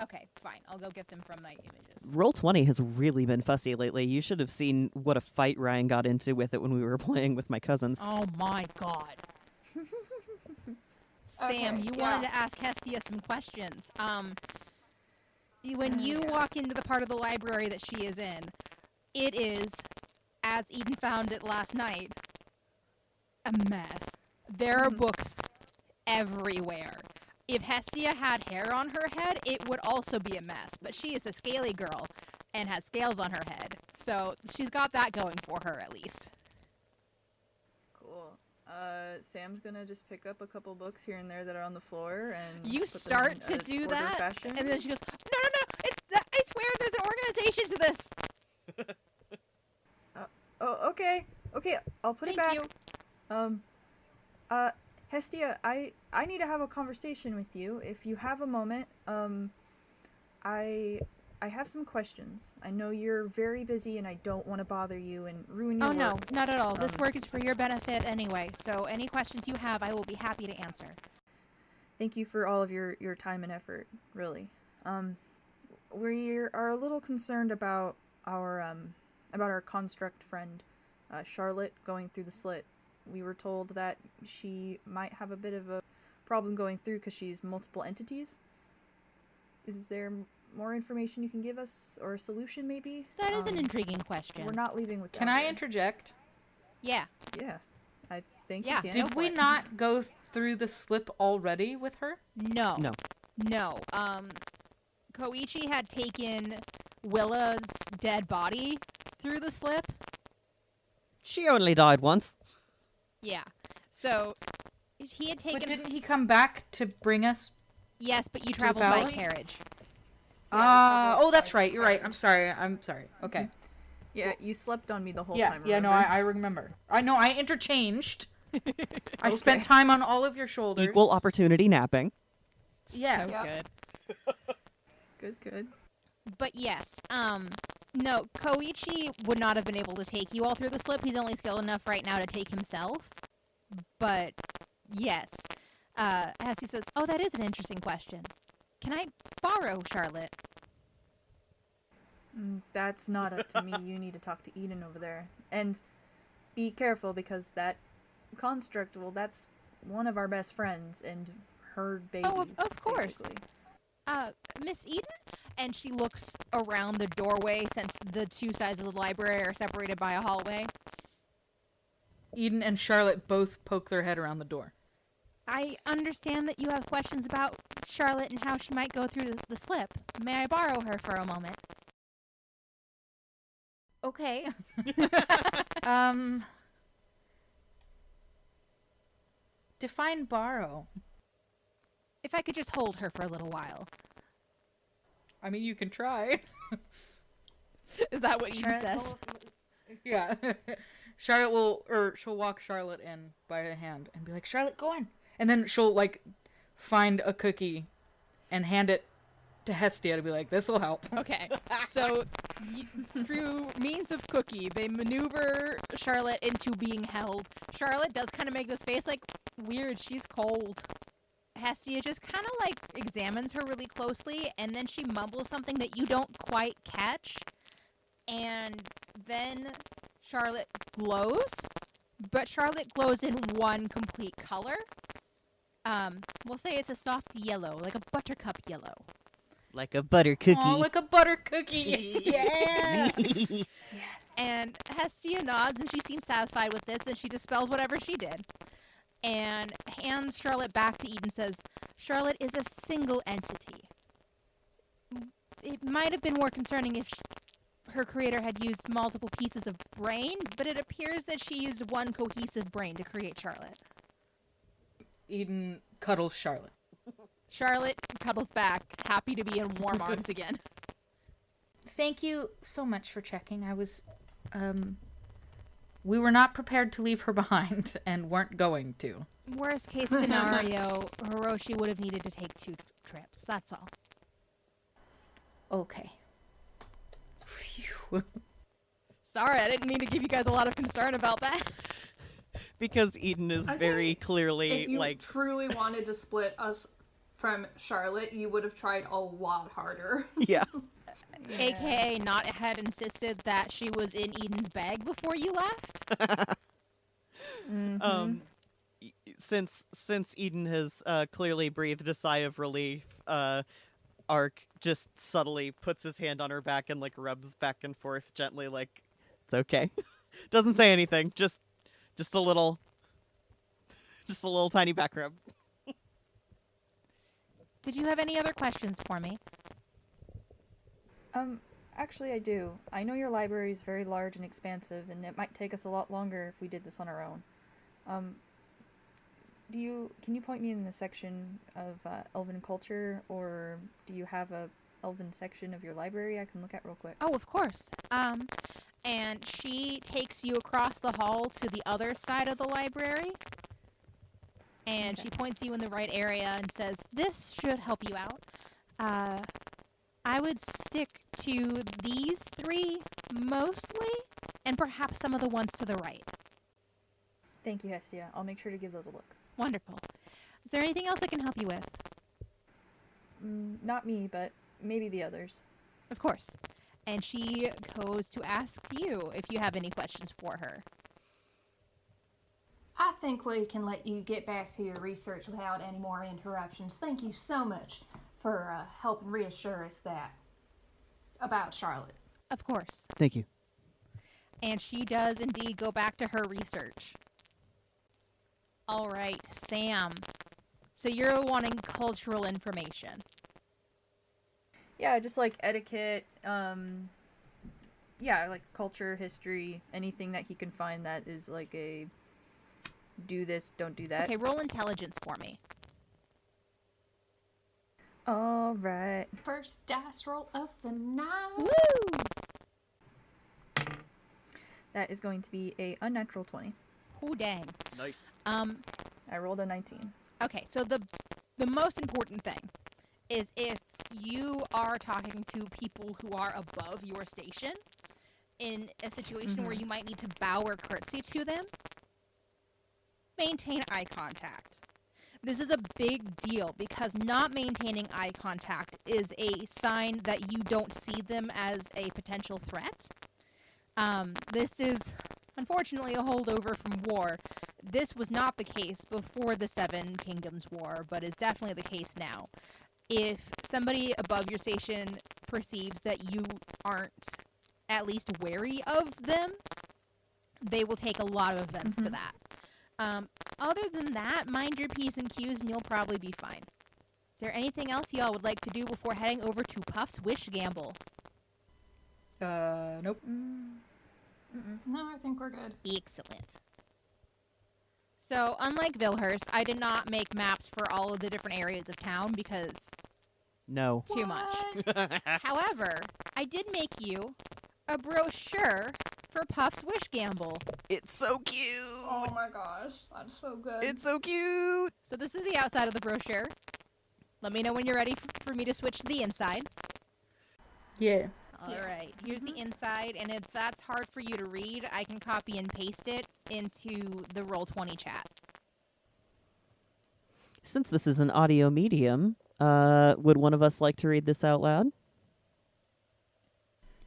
Okay, fine. I'll go get them from my images. Roll20 has really been fussy lately. You should have seen what a fight Ryan got into with it when we were playing with my cousins. Oh my god. Sam, Okay, you yeah. wanted to ask Hestia some questions. When you walk into the part of the library that she is in, it is, as Eden found it last night, a mess. There are books everywhere. If Hestia had hair on her head, it would also be a mess. But she is a scaly girl and has scales on her head. So she's got that going for her, at least. Cool. Sam's gonna just pick up a couple books here and there that are on the floor and You put them start in to a do order that, fashion. and then she goes, no, I swear there's an organization to this. Oh, okay, I'll put it Thank back. you. Hestia, I need to have a conversation with you. If you have a moment, I have some questions. I know you're very busy and I don't want to bother you and ruin your Oh, no, work. not at all. This work is for your benefit anyway, so any questions you have, I will be happy to answer. Thank you for all of your time and effort, really. We are a little concerned about our construct friend, Charlotte, going through the slit. We were told that she might have a bit of a problem going through because she's multiple entities. Is there more information you can give us, or a solution maybe? That is an intriguing question. We're not leaving with. Can I interject? Yeah. Yeah, I think Yeah, you can. go Did for we it. not go through the slip already with her? No. No. Koichi had taken Willa's dead body through the slip. She only died once. Yeah. So he had But taken. didn't he come back to bring us? Yes, but you traveled by palace? carriage. Oh, that's right. You're right. I'm sorry. Okay. Yeah, you slept on me the whole Yeah, time. yeah. No, remember? I remember. I know. I interchanged. I spent time on all of your shoulders. Equal opportunity napping. Yes. So good. Good. But yes, no, Koichi would not have been able to take you all through the slip. He's only skilled enough right now to take himself. But yes, Hessie says, "Oh, that is an interesting question. Can I borrow Charlotte?" That's not up to me. You need to talk to Eden over there. And be careful, because that construct, well, that's one of our best friends and her baby. Oh, of course. basically. Miss Eden? And she looks around the doorway since the two sides of the library are separated by a hallway. Eden and Charlotte both poke their head around the door. I understand that you have questions about Charlotte and how she might go through the slip. May I borrow her for a moment? Okay. Define borrow. If I could just hold her for a little while. I mean, you can try. Is that what Eden says? Yeah. She'll walk Charlotte in by the hand and be like, Charlotte, go on. And then she'll, find a cookie and hand it to Hestia to be like, this'll help. Okay, so through means of Cookie, they maneuver Charlotte into being held. Charlotte does kind of make this face like, weird, she's cold. Hestia just kind of like examines her really closely, and then she mumbles something that you don't quite catch. And then Charlotte glows, but Charlotte glows in one complete color. We'll say it's a soft yellow, like a buttercup yellow. Like a butter cookie. Oh, like a butter cookie. Yeah! Yes. And Hestia nods, and she seems satisfied with this, and she dispels whatever she did. And hands Charlotte back to Eden, says, Charlotte is a single entity. It might have been more concerning if her creator had used multiple pieces of brain, but it appears that she used one cohesive brain to create Charlotte. Eden cuddles Charlotte. Charlotte cuddles back, happy to be in warm arms again. Thank you so much for checking. I was, we were not prepared to leave her behind and weren't going to. Worst case scenario, Hiroshi would have needed to take 2 trips, that's all. Okay. Phew. Sorry, I didn't mean to give you guys a lot of concern about that. Because Eden is I very think clearly If you like truly wanted to split us from Charlotte, you would have tried a lot harder. yeah. AKA not had insisted that she was in Eden's bag before you left. Since Eden has clearly breathed a sigh of relief, Ark just subtly puts his hand on her back and like rubs back and forth gently, like it's okay. Doesn't say anything, just a little tiny back rub. Did you have any other questions for me? Actually I do. I know your library is very large and expansive, and it might take us a lot longer if we did this on our own. Can you point me in the section of elven culture, or do you have a elven section of your library I can look at real quick? Oh, of course. And she takes you across the hall to the other side of the library. And she points you in the right area and says, this should help you out. I would stick to these 3 mostly, and perhaps some of the ones to the right. Thank you, Hestia. I'll make sure to give those a look. Wonderful. Is there anything else I can help you with? Not me, but maybe the others. Of course. And she goes to ask you if you have any questions for her. I think we can let you get back to your research without any more interruptions. Thank you so much for helping reassure us that about Charlotte. Of course. Thank you. And she does indeed go back to her research. All right, Sam. So you're wanting cultural information. Yeah, just like etiquette, like culture, history, anything that he can find that is like a do this, don't do that. Okay, roll intelligence for me. All right. First dice roll of the night. Woo! That is going to be a unnatural 20. Oh, dang. Nice. I rolled a 19. Okay, so the most important thing is if you are talking to people who are above your station in a situation where you might need to bow or curtsy to them, maintain eye contact. This is a big deal because not maintaining eye contact is a sign that you don't see them as a potential threat. This is unfortunately a holdover from war. This was not the case before the Seven Kingdoms War, but is definitely the case now. If somebody above your station perceives that you aren't at least wary of them, they will take a lot of offense to that. Other than that, mind your P's and Q's and you'll probably be fine. Is there anything else y'all would like to do before heading over to Puff's Wish Gamble? Nope. No, I think we're good. Excellent. So, unlike Vilhurst, I did not make maps for all of the different areas of town because No. too much. However, I did make you a brochure for Puff's Wish Gamble. It's so cute. Oh my gosh, that's so good. It's so cute. So this is the outside of the brochure. Let me know when you're ready for me to switch to the inside. Yeah. All right. Here's the inside, and if that's hard for you to read, I can copy and paste it into the Roll20 chat. Since this is an audio medium, would one of us like to read this out loud?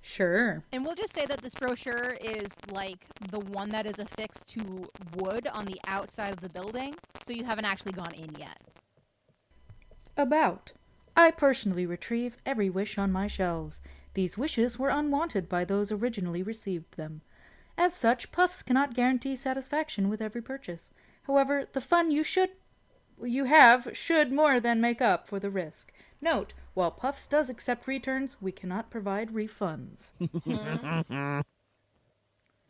Sure. And we'll just say that this brochure is like the one that is affixed to wood on the outside of the building, so you haven't actually gone in yet. About. I personally retrieve every wish on my shelves. These wishes were unwanted by those originally received them. As such, Puffs cannot guarantee satisfaction with every purchase. However, the fun you have should more than make up for the risk. Note, while Puffs does accept returns, we cannot provide refunds.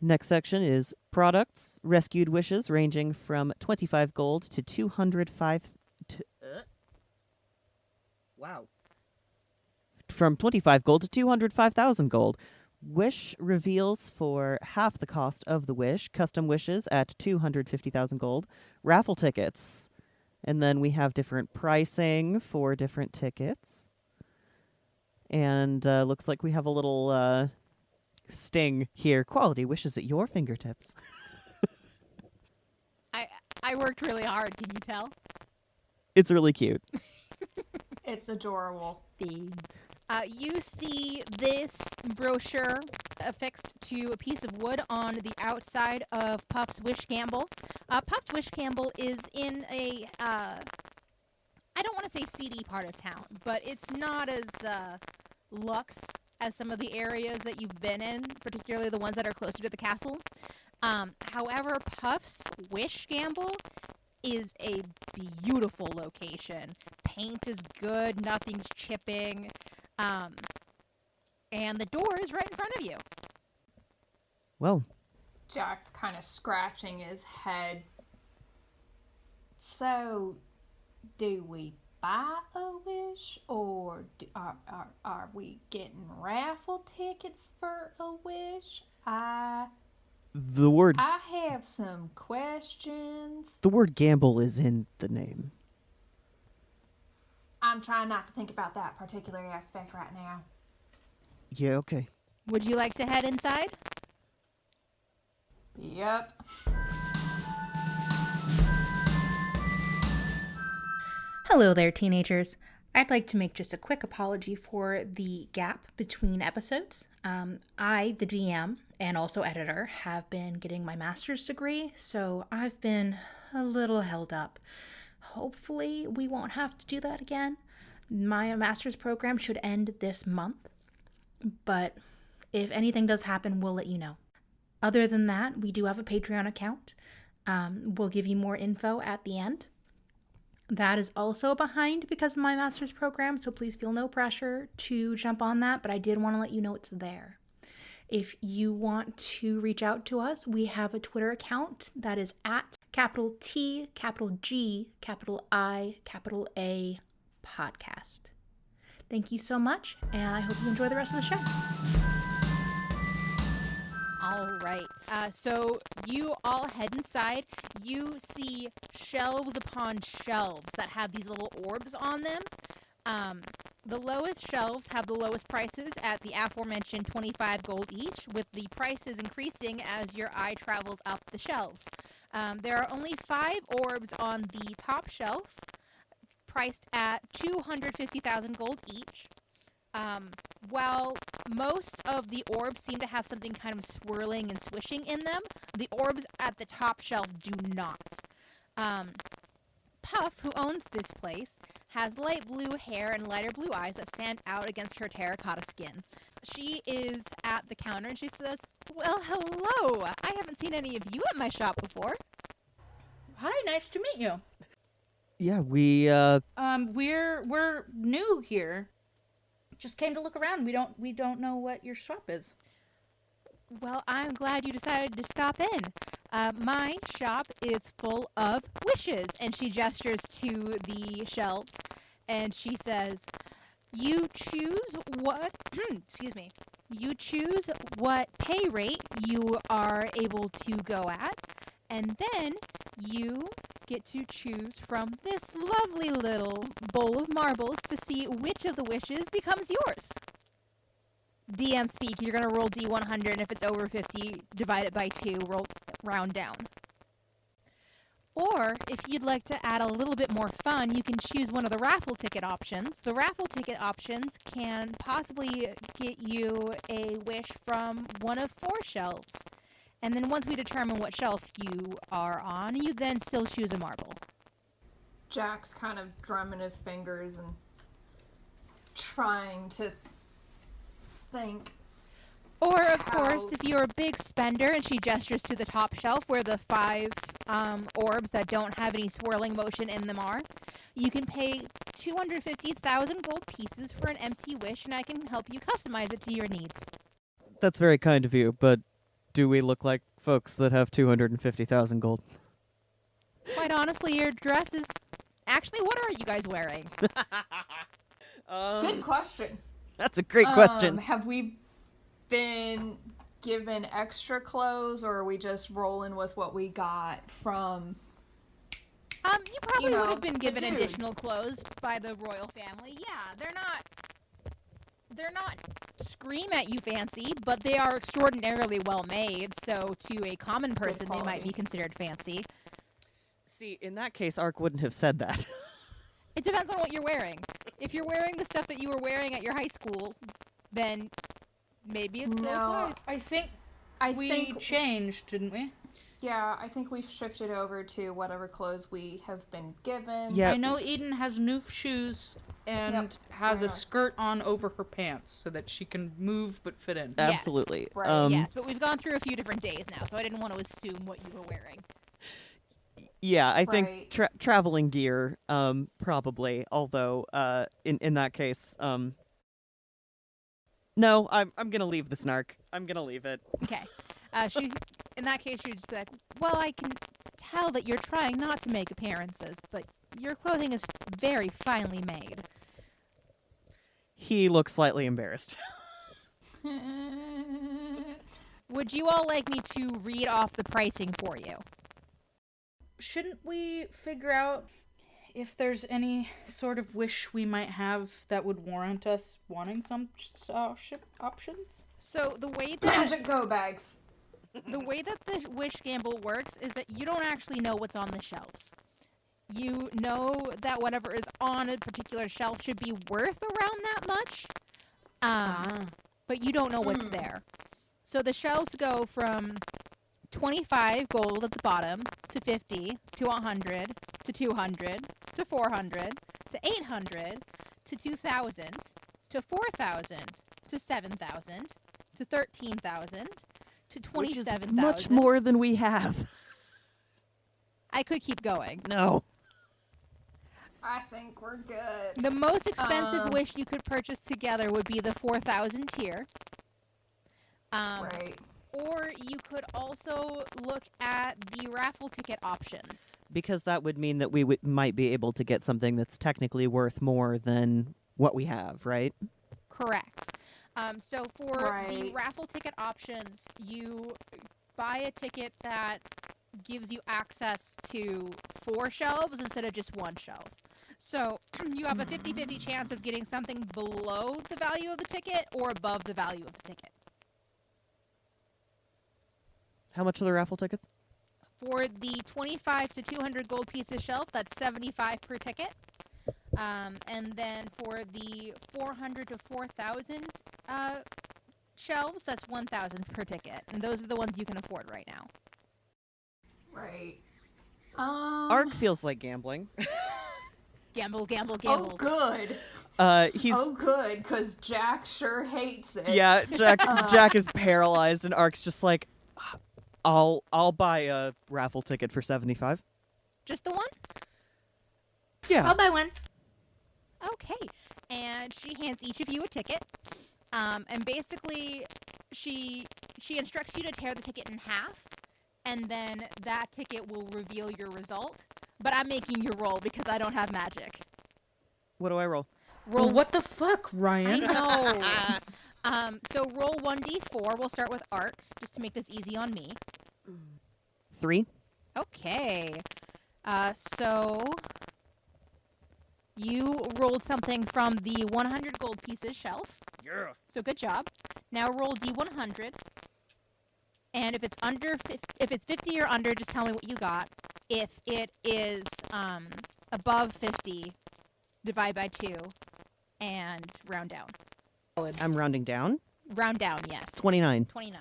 Next section is products. Rescued wishes ranging from 25 gold to 205... Wow. From 25 gold to 205,000 gold. Wish reveals for half the cost of the wish. Custom wishes at 250,000 gold. Raffle tickets. And then we have different pricing for different tickets. And looks like we have a little sting here. Quality wishes at your fingertips. I worked really hard, can you tell? It's really cute. It's adorable. You see this brochure affixed to a piece of wood on the outside of Puff's Wish Gamble. Puff's Wish Gamble is in a, I don't want to say seedy part of town, but it's not as luxe as some of the areas that you've been in, particularly the ones that are closer to the castle. However, Puff's Wish Gamble is a beautiful location. Paint is good, nothing's chipping, and the door is right in front of you. Well, Jack's kind of scratching his head. So, do we buy a wish, or are we getting raffle tickets for a wish? the word I have some questions. the word gamble is in the name. I'm trying not to think about that particular aspect right now. Yeah, okay. Would you like to head inside? Yep. Hello there, teenagers. I'd like to make just a quick apology for the gap between episodes. I, the DM, and also editor, have been getting my master's degree, so I've been a little held up. Hopefully, we won't have to do that again. My master's program should end this month, but if anything does happen, we'll let you know. Other than that, we do have a Patreon account. We'll give you more info at the end. That is also behind because of my master's program, so please feel no pressure to jump on that, but I did want to let you know it's there. If you want to reach out to us, we have a Twitter account that is at T, G, I, podcast. Thank you so much, and I hope you enjoy the rest of the show. All right. So you all head inside. You see shelves upon shelves that have these little orbs on them. The lowest shelves have the lowest prices at the aforementioned 25 gold each, with the prices increasing as your eye travels up the shelves. There are only 5 orbs on the top shelf, priced at 250,000 gold each. While most of the orbs seem to have something kind of swirling and swishing in them, the orbs at the top shelf do not. Puff, who owns this place, has light blue hair and lighter blue eyes that stand out against her terracotta skin. She is at the counter and she says, "Well, hello! I haven't seen any of you at my shop before." Hi, nice to meet you. Yeah, we We're new here. Just came to look around. We don't know what your shop is. Well, I'm glad you decided to stop in. My shop is full of wishes. And she gestures to the shelves and she says, "You choose what, you choose what pay rate you are able to go at. And then you get to choose from this lovely little bowl of marbles to see which of the wishes becomes yours." DM speak, you're going to roll D100, and if it's over 50, divide it by 2, round down. Or, if you'd like to add a little bit more fun, you can choose one of the raffle ticket options. The raffle ticket options can possibly get you a wish from one of 4 shelves. And then once we determine what shelf you are on, you then still choose a marble. Jack's kind of drumming his fingers and trying to think. Or, of course, if you're a big spender, and she gestures to the top shelf where the 5 orbs that don't have any swirling motion in them are, you can pay 250,000 gold pieces for an empty wish, and I can help you customize it to your needs. That's very kind of you, but do we look like folks that have 250,000 gold? Quite honestly, your dress is... Actually, what are you guys wearing? Good question. That's a great question. Have we been given extra clothes, or are we just rolling with what we got from... You probably would have been the given dude. additional clothes by the royal family. Yeah, they're not scream at you fancy, but they are extraordinarily well made, so to a common person they might be considered fancy. See, in that case, Ark wouldn't have said that. It depends on what you're wearing. If you're wearing the stuff that you were wearing at your high school, then maybe it's still applies. I think I we think changed, didn't we? Yeah, I think we've shifted over to whatever clothes we have been given. Yeah. I know Eden has new shoes and Yep. has a Yeah. skirt on over her pants so that she can move but fit in. Yes. Absolutely. Right, Yes, but we've gone through a few different days now, so I didn't want to assume what you were wearing. Yeah, I think Right. traveling gear, probably. Although, in that case, no, I'm gonna leave the snark. I'm gonna leave it. Okay. In that case, she'd just be like, well, I can tell that you're trying not to make appearances, but your clothing is very finely made. He looks slightly embarrassed. Would you all like me to read off the pricing for you? Shouldn't we figure out if there's any sort of wish we might have that would warrant us wanting some options? So the way that Magic go bags. the wish gamble works is that you don't actually know what's on the shelves. You know that whatever is on a particular shelf should be worth around that much, but you don't know what's there. So the shelves go from 25 gold at the bottom to 50 to 100 to 200 to 400 to 800 to 2,000 to 4,000 to 7,000 to 13,000 to Which is 27,000. much more than we have. I could keep going. No. I think we're good. The most expensive wish you could purchase together would be the 4,000 tier. Right. Or you could also look at the raffle ticket options. Because that would mean that we might be able to get something that's technically worth more than what we have, right? Correct. So for the Right. raffle ticket options, you buy a ticket that gives you access to 4 shelves instead of just 1 shelf. So you have a 50-50 chance of getting something below the value of the ticket or above the value of the ticket. How much are the raffle tickets? For the 25 to 200 gold pieces shelf, that's 75 per ticket. And then for the 400 to 4,000 shelves, that's 1,000 per ticket. And those are the ones you can afford right now. Right. Ark feels like gambling. Gamble, gamble, Oh, gamble. good. He's Oh, good, because Jack sure hates it. yeah. Jack is paralyzed, and Ark's just like, I'll buy a raffle ticket for 75. Just the one? Yeah. I'll buy one. Okay. And she hands each of you a ticket. And basically, she instructs you to tear the ticket in half. And then that ticket will reveal your result. But I'm making you roll because I don't have magic. What do I roll? Roll What the fuck, I Ryan? know. So roll 1d4. We'll start with Ark, just to make this easy on me. 3. Okay. So you rolled something from the 100 gold pieces shelf. Yeah. So good job. Now roll D100. And if it's if it's 50 or under, just tell me what you got. If it is above 50, divide by 2 and round down. I'm rounding down. Round down, yes. 29. 29.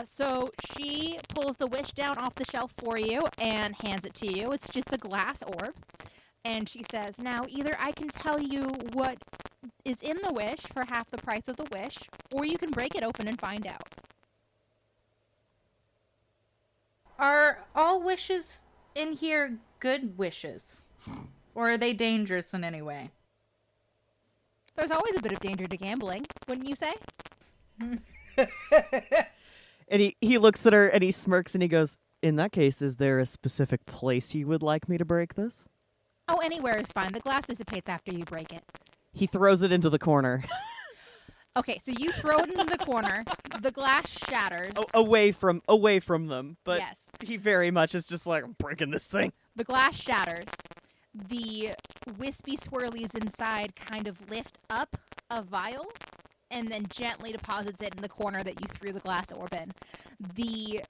So she pulls the wish down off the shelf for you and hands it to you. It's just a glass orb. And she says, now either I can tell you what is in the wish for half the price of the wish, or you can break it open and find out. Are all wishes in here good wishes? Or are they dangerous in any way? There's always a bit of danger to gambling, wouldn't you say? And he looks at her and he smirks and he goes, in that case, is there a specific place you would like me to break this? Oh, anywhere is fine. The glass dissipates after you break it. He throws it into the corner. Okay, so you throw it into the corner. The glass shatters. away from them. But Yes. he very much is just like, I'm breaking this thing. The glass shatters. The wispy swirlies inside kind of lift up a vial and then gently deposits it in the corner that you threw the glass orb in. The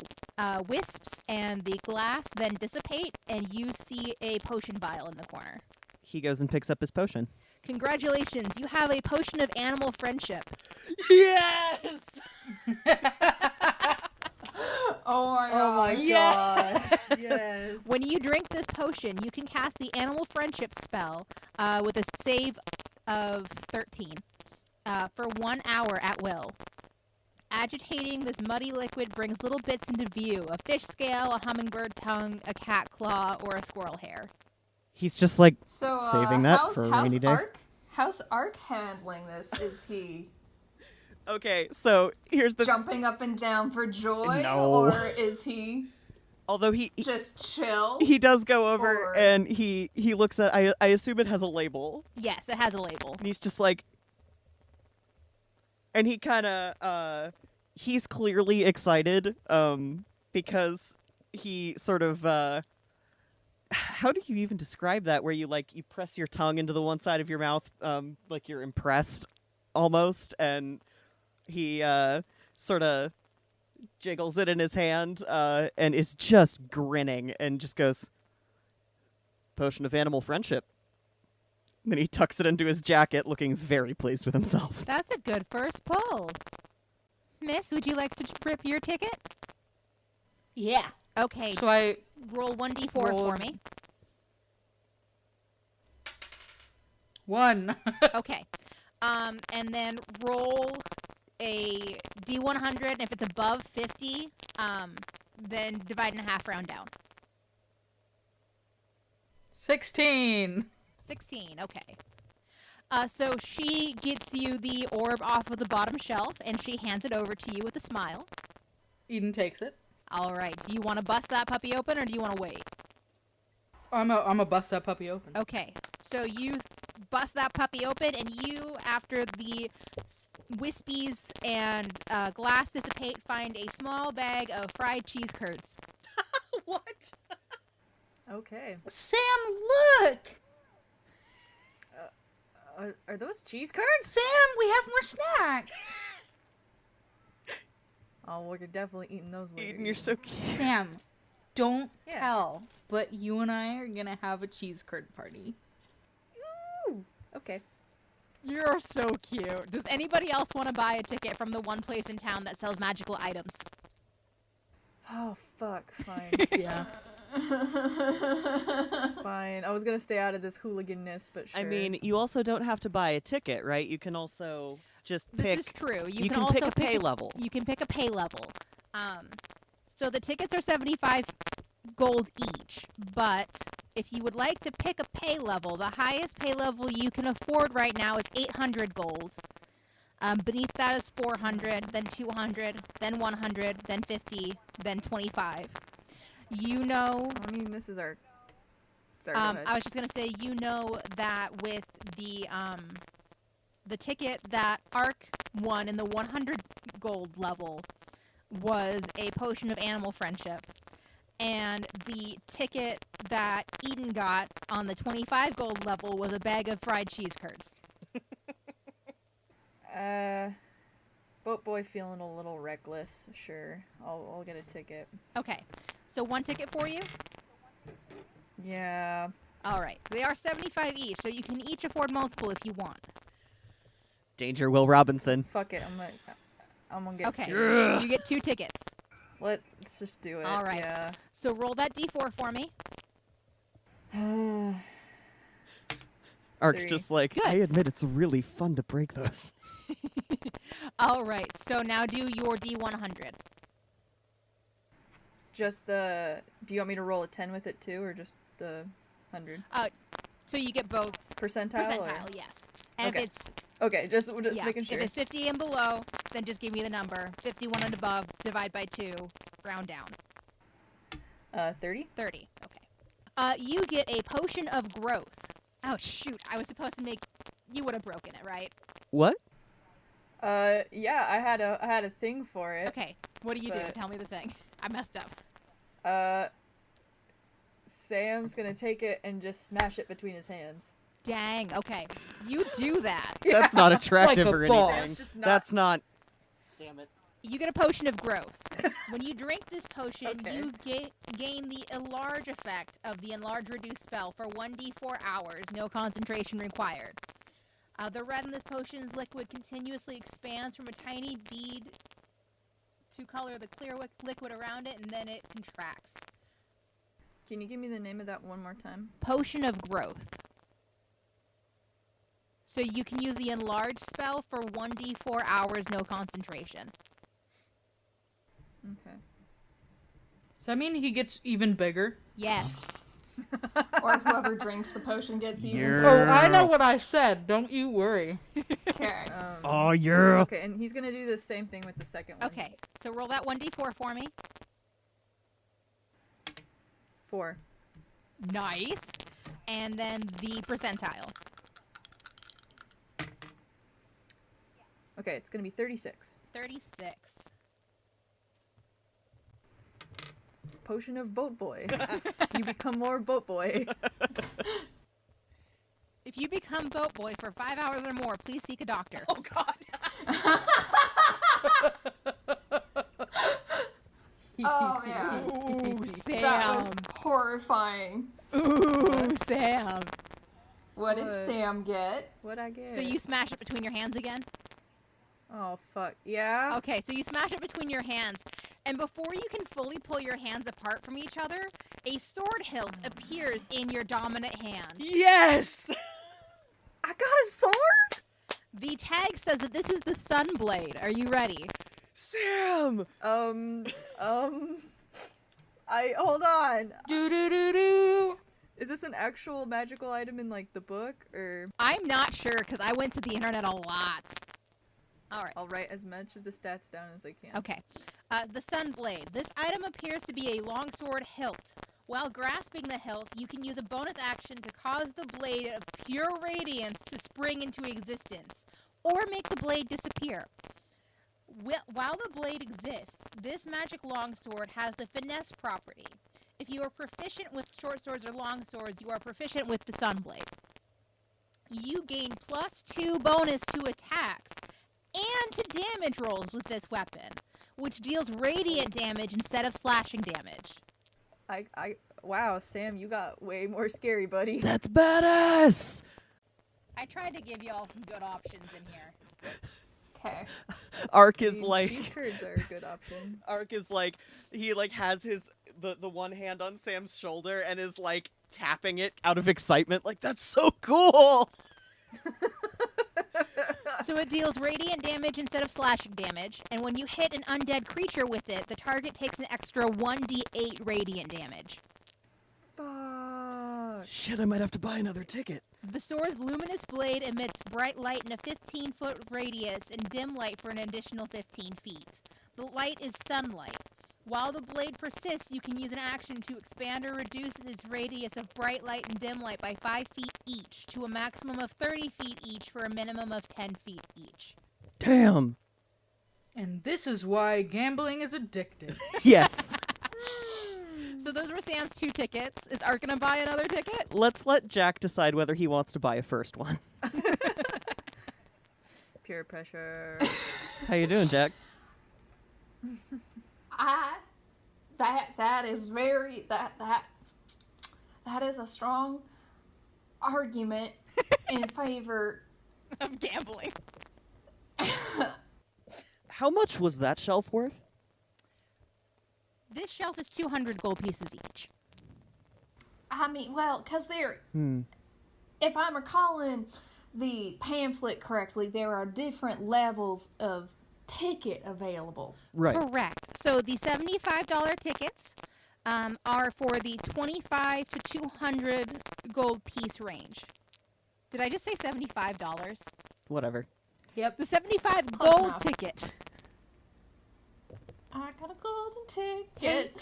wisps and the glass then dissipate, and you see a potion vial in the corner. He goes and picks up his potion. Congratulations, you have a potion of animal friendship. Yes! Oh my God. Yes. When you drink this potion, you can cast the animal friendship spell with a save of 13 for 1 hour at will. Agitating this muddy liquid brings little bits into view: a fish scale, a hummingbird tongue, a cat claw, or a squirrel hair. He's just like So, saving that for a rainy day. How's Ark handling this? Is he Okay, so here's the... jumping up and down for joy? No. Or is he Although he just chill? he does go over Or- and he looks at... I assume it has a label. Yes, it has a label. And he's just like... And he kind of... he's clearly excited because he sort of... how do you even describe that? Where you press your tongue into the one side of your mouth, like you're impressed, almost, and he sort of jiggles it in his hand and is just grinning and just goes, "Potion of animal friendship." And then he tucks it into his jacket, looking very pleased with himself. That's a good first pull. Miss, would you like to rip your ticket? Yeah. Okay, So I roll 1d4 roll- for me. 1. Okay. And then roll a D100, and if it's above 50, then divide in half, round down. 16. 16, okay. So she gets you the orb off of the bottom shelf, and she hands it over to you with a smile. Eden takes it. All right, do you want to bust that puppy open, or do you want to wait? I'm a bust that puppy open. Okay, so you bust that puppy open, and you, after the wispies and glass dissipate, find a small bag of fried cheese curds. What? Okay. Sam, look! Are those cheese curds? Sam, we have more snacks. Oh, well, you're definitely eating those later. Eden, you're so cute. Sam, don't Yeah. tell, but you and I are gonna have a cheese curd party. Okay. You're so cute. Does anybody else want to buy a ticket from the one place in town that sells magical items? Oh, fuck. Fine. Yeah. Fine. I was gonna stay out of this hooligan-ness, but sure. I mean, you also don't have to buy a ticket, right? You can also just This pick... is true. You can also pick a pay level. You can pick a pay level. So the tickets are 75 gold each, but if you would like to pick a pay level, the highest pay level you can afford right now is 800 gold. Beneath that is 400, then 200, then 100, then 50, then 25. You know, I mean, this is our... Sorry, go ahead. I was just gonna say, you know that with the ticket that Ark won in the 100 gold level was a potion of animal friendship, and the ticket that Eden got on the 25 gold level was a bag of fried cheese curds. Boat boy feeling a little reckless. Sure, I'll get a ticket. Okay. So 1 ticket for you? Yeah. All right. They are 75 each, so you can each afford multiple if you want. Danger, Will Robinson. Fuck it. I'm gonna get Okay. 2. You get 2 tickets. Let's just do it. All right. Yeah. So roll that D4 for me. Ark's 3. just like, Good. I admit it's really fun to break those. All right. So now do your D100. Just the. Do you want me to roll a 10 with it too, or just the 100 So you get both percentile? Or? percentile, yes. And Okay. if it's Okay, just yeah, making sure. if it's 50 and below, then just give me the number. 51 and above, divide by 2, round down. 30. 30. Okay. You get a potion of growth. Oh shoot! I was supposed to make. You would have broken it, right? What? Yeah, I had a thing for it. Okay. What do you do? But- Tell me the thing. I messed up. Sam's gonna take it and just smash it between his hands. Dang. Okay. You do that. That's not attractive Like a or boss. anything. That's just not- That's not. Damn it. You get a potion of growth. When you drink this potion, Okay. you gain the enlarge effect of the enlarge reduce spell for 1d4 hours, no concentration required. The red in this potion's liquid continuously expands from a tiny bead to color the clear liquid around it, and then it contracts. Can you give me the name of that one more time? Potion of growth. So you can use the enlarge spell for 1d4 hours, no concentration. Okay. Does that mean he gets even bigger? Yes. Or whoever drinks the potion gets even. Yeah. Oh, I know what I said. Don't you worry. Okay. Oh, yeah. Okay, and he's gonna do the same thing with the second one. Okay, so roll that 1d4 for me. 4. Nice. And then the percentile. Okay, it's gonna be 36. 36. Potion of boat boy. You become more boat boy. If you become boat boy for 5 hours or more, please seek a doctor. Oh, God. Oh yeah. Ooh, That Sam. was horrifying. Ooh, Sam. What did What? Sam get? What'd I get? So you smash it between your hands again? Oh fuck yeah. Okay, so you smash it between your hands, and before you can fully pull your hands apart from each other, a sword hilt appears in your dominant hand. Yes! I got a sword. The tag says that this is the Sunblade. Are you ready? Sam! I hold on. Do do do do. Is this an actual magical item in like the book or? I'm not sure because I went to the internet a lot. All right. I'll write as much of the stats down as I can. Okay. The Sunblade. This item appears to be a longsword hilt. While grasping the hilt, you can use a bonus action to cause the blade of pure radiance to spring into existence, or make the blade disappear. While the blade exists, this magic longsword has the finesse property. If you are proficient with short swords or long swords, you are proficient with the Sunblade. You gain +2 bonus to attacks and to damage rolls with this weapon, which deals radiant damage instead of slashing damage. Wow, Sam, you got way more scary, buddy. That's badass! I tried to give you all some good options in here. Okay. Ark I is mean, like... cheese curds are a good option. Ark is like... He like has his... The one hand on Sam's shoulder and is like tapping it out of excitement. Like, that's so cool! So it deals radiant damage instead of slashing damage, and when you hit an undead creature with it, the target takes an extra 1d8 radiant damage. Fuck. Shit, I might have to buy another ticket. The sword's luminous blade emits bright light in a 15-foot radius and dim light for an additional 15 feet. The light is sunlight. While the blade persists, you can use an action to expand or reduce its radius of bright light and dim light by 5 feet each, to a maximum of 30 feet each for a minimum of 10 feet each. Damn. And this is why gambling is addictive. Yes. So those were Sam's 2 tickets. Is Art gonna buy another ticket? Let's let Jack decide whether he wants to buy a first one. peer pressure. How you doing, Jack? That is very that is a strong argument in favor of gambling. How much was that shelf worth? This shelf is 200 gold pieces each. I mean, well, because if I'm recalling the pamphlet correctly, there are different levels of ticket available. Right. Correct. So the $75 tickets are for the 25 to 200 gold piece range. Did I just say $75? Whatever. Yep. The 75 Close gold enough. ticket. I got a golden ticket.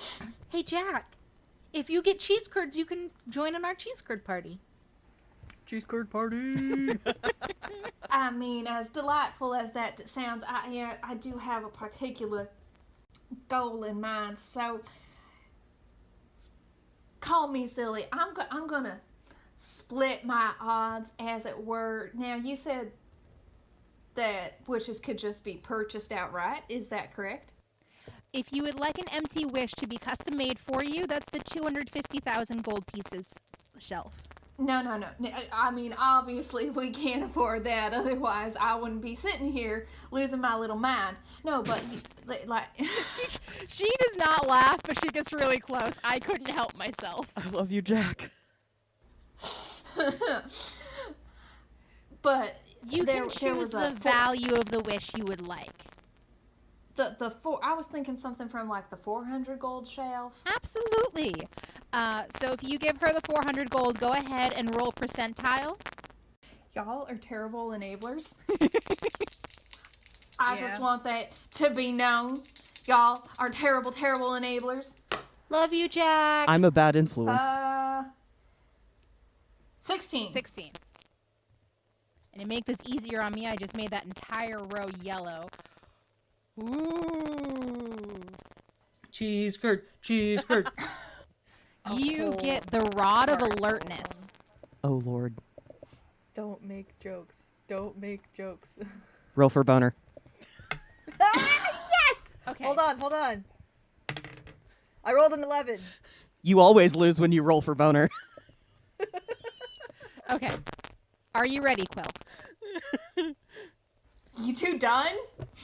Hey, Jack. If you get cheese curds, you can join in our cheese curd party. Cheese curd party. I mean, as delightful as that sounds, I do have a particular goal in mind. So, call me silly. I'm gonna split my odds, as it were. Now, you said that wishes could just be purchased outright. Is that correct? If you would like an empty wish to be custom made for you, that's the 250,000 gold pieces shelf. No. I mean, obviously we can't afford that. Otherwise, I wouldn't be sitting here losing my little mind. No, but like, She does not laugh, but she gets really close. I couldn't help myself. I love you, Jack. but You there can choose was the value of the wish you would like. I was thinking something from like the 400 gold shelf. Absolutely. So if you give her the 400 gold, go ahead and roll percentile. Y'all are terrible enablers. I Yeah. just want that to be known. Y'all are terrible, terrible enablers. Love you, Jack. I'm a bad influence. 16. 16. And to make this easier on me, I just made that entire row yellow. Ooh. Cheese curd. Cheese curd. You get the Rod of Alertness. Oh, Lord. Don't make jokes. Don't make jokes. Roll for boner. Okay. Hold on. I rolled an 11. You always lose when you roll for boner. Okay. Are you ready, Quill? You two done?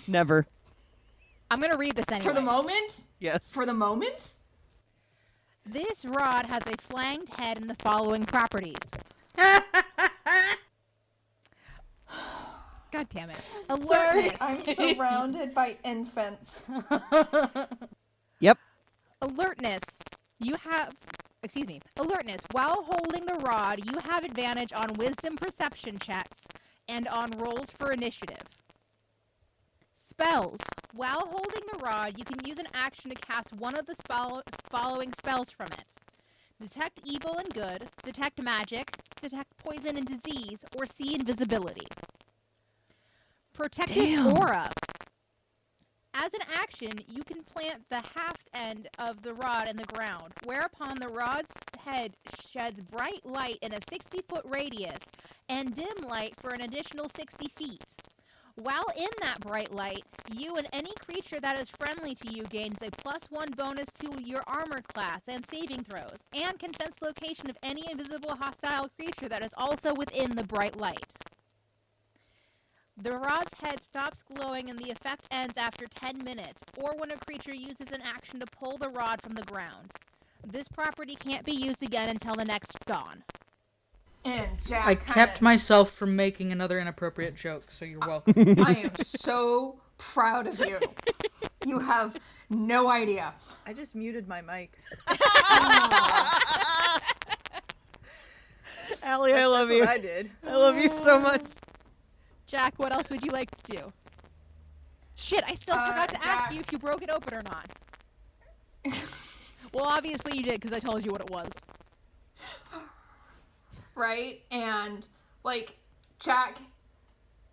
Never. I'm going to read this anyway. For the moment? Yes. For the moment? This rod has a flanged head and the following properties. God damn it. Sorry, Alertness. I'm surrounded by infants. Yep. Alertness. Alertness. While holding the rod, you have advantage on wisdom perception checks and on rolls for initiative. Spells. While holding the rod, you can use an action to cast one of the following spells from it. Detect evil and good, detect magic, detect poison and disease, or see invisibility. Protective aura. As an action, you can plant the haft end of the rod in the ground, whereupon the rod's head sheds bright light in a 60-foot radius and dim light for an additional 60 feet. While in that bright light, you and any creature that is friendly to you gains a +1 bonus to your armor class and saving throws, and can sense the location of any invisible hostile creature that is also within the bright light. The rod's head stops glowing and the effect ends after 10 minutes, or when a creature uses an action to pull the rod from the ground. This property can't be used again until the next dawn. And Jack I kept myself from making another inappropriate joke, so you're welcome. I am so proud of you. You have no idea. I just muted my mic. Allie, I love That's you. what I did. I love you so much. Jack, what else would you like to do? Shit, I still forgot to ask Jack. you if you broke it open or not. Well, obviously you did, because I told you what it was. Right? And, Jack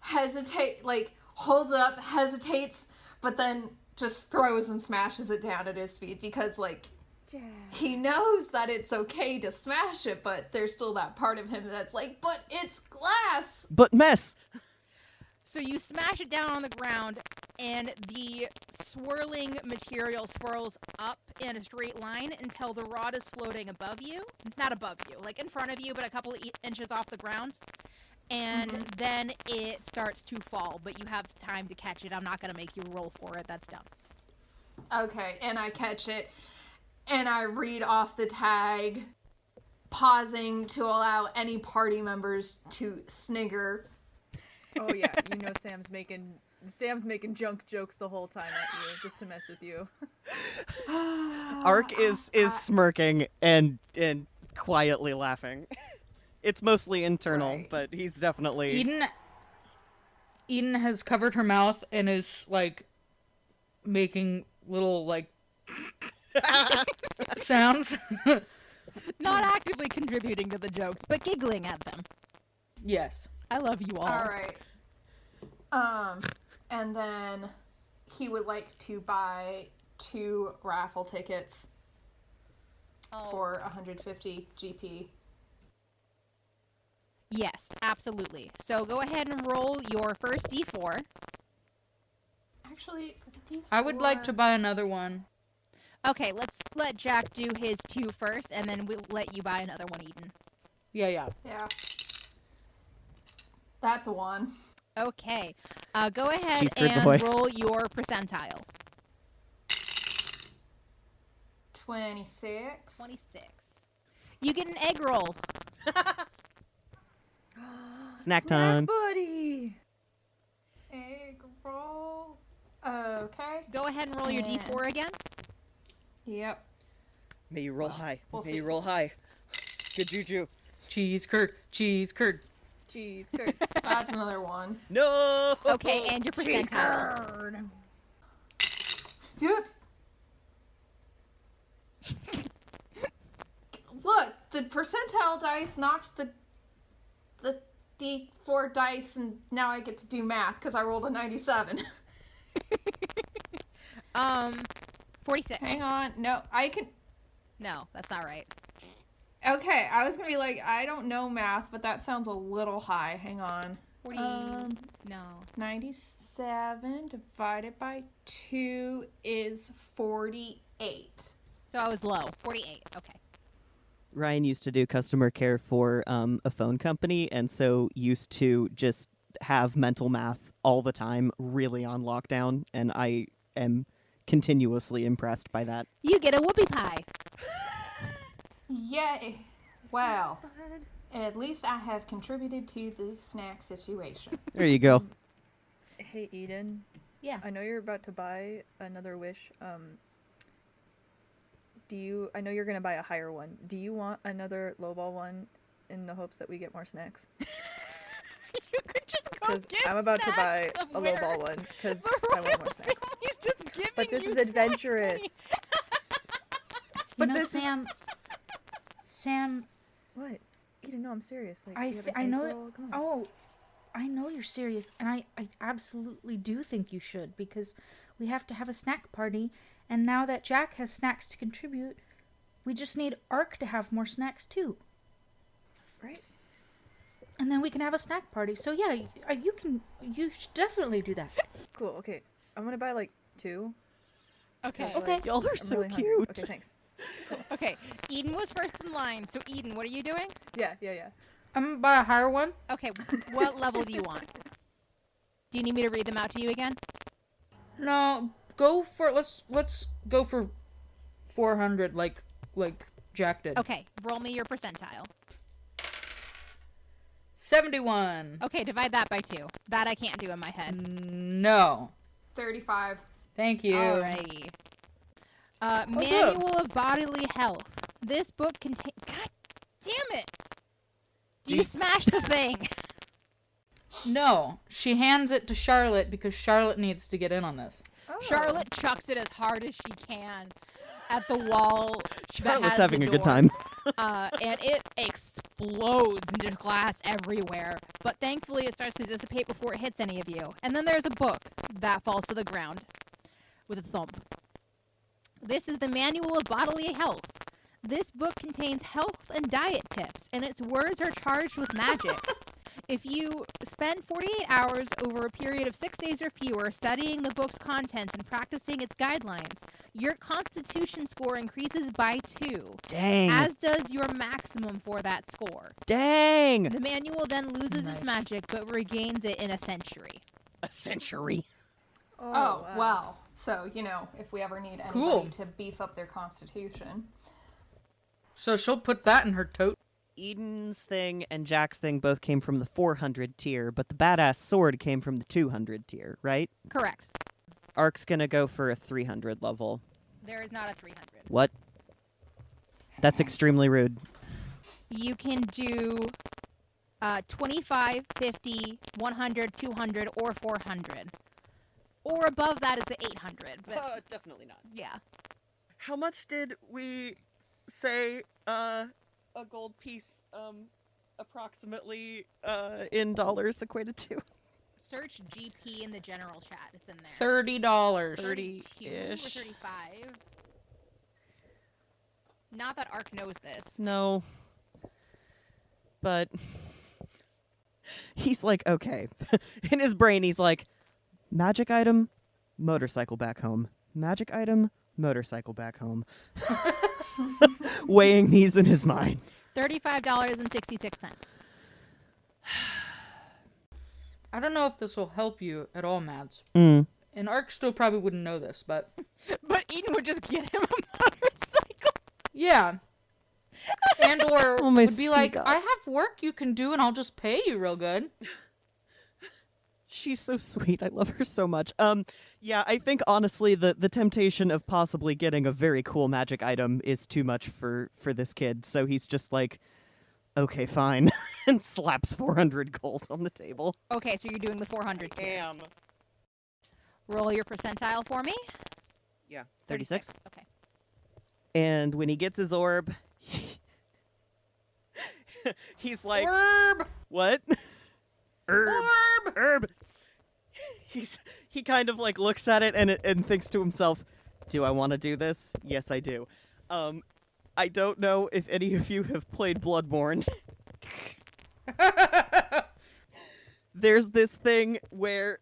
holds it up, hesitates, but then just throws and smashes it down at his feet because, he knows that it's okay to smash it, but there's still that part of him that's like, but it's glass! But mess. So you smash it down on the ground, and the swirling material swirls up in a straight line until the rod is floating above you. Not above you, like in front of you, but a couple of inches off the ground. And then it starts to fall, but you have time to catch it. I'm not going to make you roll for it. That's dumb. Okay, and I catch it, and I read off the tag, pausing to allow any party members to snigger. Oh yeah, you know Sam's making junk jokes the whole time at you just to mess with you. Ark is smirking and quietly laughing. It's mostly internal, Right. but he's definitely Eden has covered her mouth and is like making little like sounds. Not actively contributing to the jokes, but giggling at them. Yes. I love you all. All right. And then he would like to buy 2 raffle tickets for 150 GP. Yes, absolutely. So go ahead and roll your first D4. Actually, for the D4, I would like to buy another one. Okay, let's let Jack do his 2 first, and then we'll let you buy another one, Eden. Yeah. Yeah. That's a 1. Okay. Go ahead Cheese curds and ahoy. roll your percentile. 26. 26. You get an egg roll. snack time. Buddy! Egg roll. Okay. Go ahead and roll your And- D4 again. Yep. May you roll high. We'll May see. you roll high. Good juju. Cheese curd. Jeez, Kurt. That's another 1. No. Okay, and your percentile. Yep. Look, the percentile dice knocked the D4 dice, and now I get to do math because I rolled a 97. 46. Hang on. No, I can. No, that's not right. Okay, I was gonna be like, I don't know math, but that sounds a little high. Hang on. 40. No. 97 divided by 2 is 48. So I was low. 48. Okay. Ryan used to do customer care for a phone company, and so used to just have mental math all the time, really on lockdown, and I am continuously impressed by that. You get a whoopie pie. Yay! Well, at least I have contributed to the snack situation. There you go. Hey, Eden. Yeah. I know you're about to buy another wish. I know you're gonna buy a higher one. Do you want another lowball one in the hopes that we get more snacks? You could just go Because get I'm about to buy snacks a somewhere. lowball one because The I want more royal snacks. family's just giving But this you is snack adventurous. You But know, this is- Sam, What? Eden, no, I'm serious. Like, I you have th- an I know egg it- roll? Come on. oh, I know you're serious, and I absolutely do think you should, because we have to have a snack party, and now that Jack has snacks to contribute, we just need Ark to have more snacks too. Right? And then we can have a snack party. So yeah, you should definitely do that. Cool. Okay, I'm gonna buy like 2. Okay. 'cause, Okay. like, Y'all are I'm so really hungry. cute. Okay, thanks. Okay. Eden was first in line. So Eden, what are you doing? Yeah. I'm gonna buy a higher one. Okay. What level do you want? Do you need me to read them out to you again? No, go for let's go for 400 like Jack did. Okay. Roll me your percentile. 71. Okay. Divide that by 2. That I can't do in my head. No. 35. Thank you. Alrighty. Manual of Bodily Health. This book contains. God damn it! Do you smash the thing? No, she hands it to Charlotte because Charlotte needs to get in on this. Oh. Charlotte chucks it as hard as she can at the wall. Charlotte's having a good time. And it explodes into glass everywhere. But thankfully, it starts to dissipate before it hits any of you. And then there's a book that falls to the ground with a thump. This is the Manual of Bodily Health. This book contains health and diet tips, and its words are charged with magic. If you spend 48 hours over a period of 6 days or fewer studying the book's contents and practicing its guidelines, your constitution score increases by 2. Dang. As does your maximum for that score. Dang. The manual then loses its magic but regains it in a century. A century. Oh, wow. So, if we ever need anybody Cool. to beef up their constitution. So she'll put that in her tote. Eden's thing and Jack's thing both came from the 400 tier, but the badass sword came from the 200 tier, right? Correct. Ark's gonna go for a 300 level. There is not a 300. What? That's extremely rude. You can do 25, 50, 100, 200, or 400. Or above that is the 800. But Definitely not. yeah. How much did we say a gold piece approximately in dollars equated to? Search GP in the general chat. It's in there. $30. 32 or ish. 35. Not that Ark knows this. No. But he's like, okay. In his brain, he's like, magic item, motorcycle back home. Magic item, motorcycle back home. Weighing these in his mind. $35.66. I don't know if this will help you at all, Mads. Mm. And Ark still probably wouldn't know this, but But Eden would just get him a motorcycle. yeah. And or Oh, my would be like, seagull. I have work you can do and I'll just pay you real good. She's so sweet. I love her so much. Yeah, I think honestly the temptation of possibly getting a very cool magic item is too much for this kid. So he's just like, okay, fine, and slaps 400 gold on the table. Okay, so you're doing the 400 tier. Damn. Roll your percentile for me. Yeah, 36. Okay. And when he gets his orb, he's like, Herb! what? Herb. He kind of like looks at it and thinks to himself, do I want to do this? Yes, I do. I don't know if any of you have played Bloodborne. There's this thing where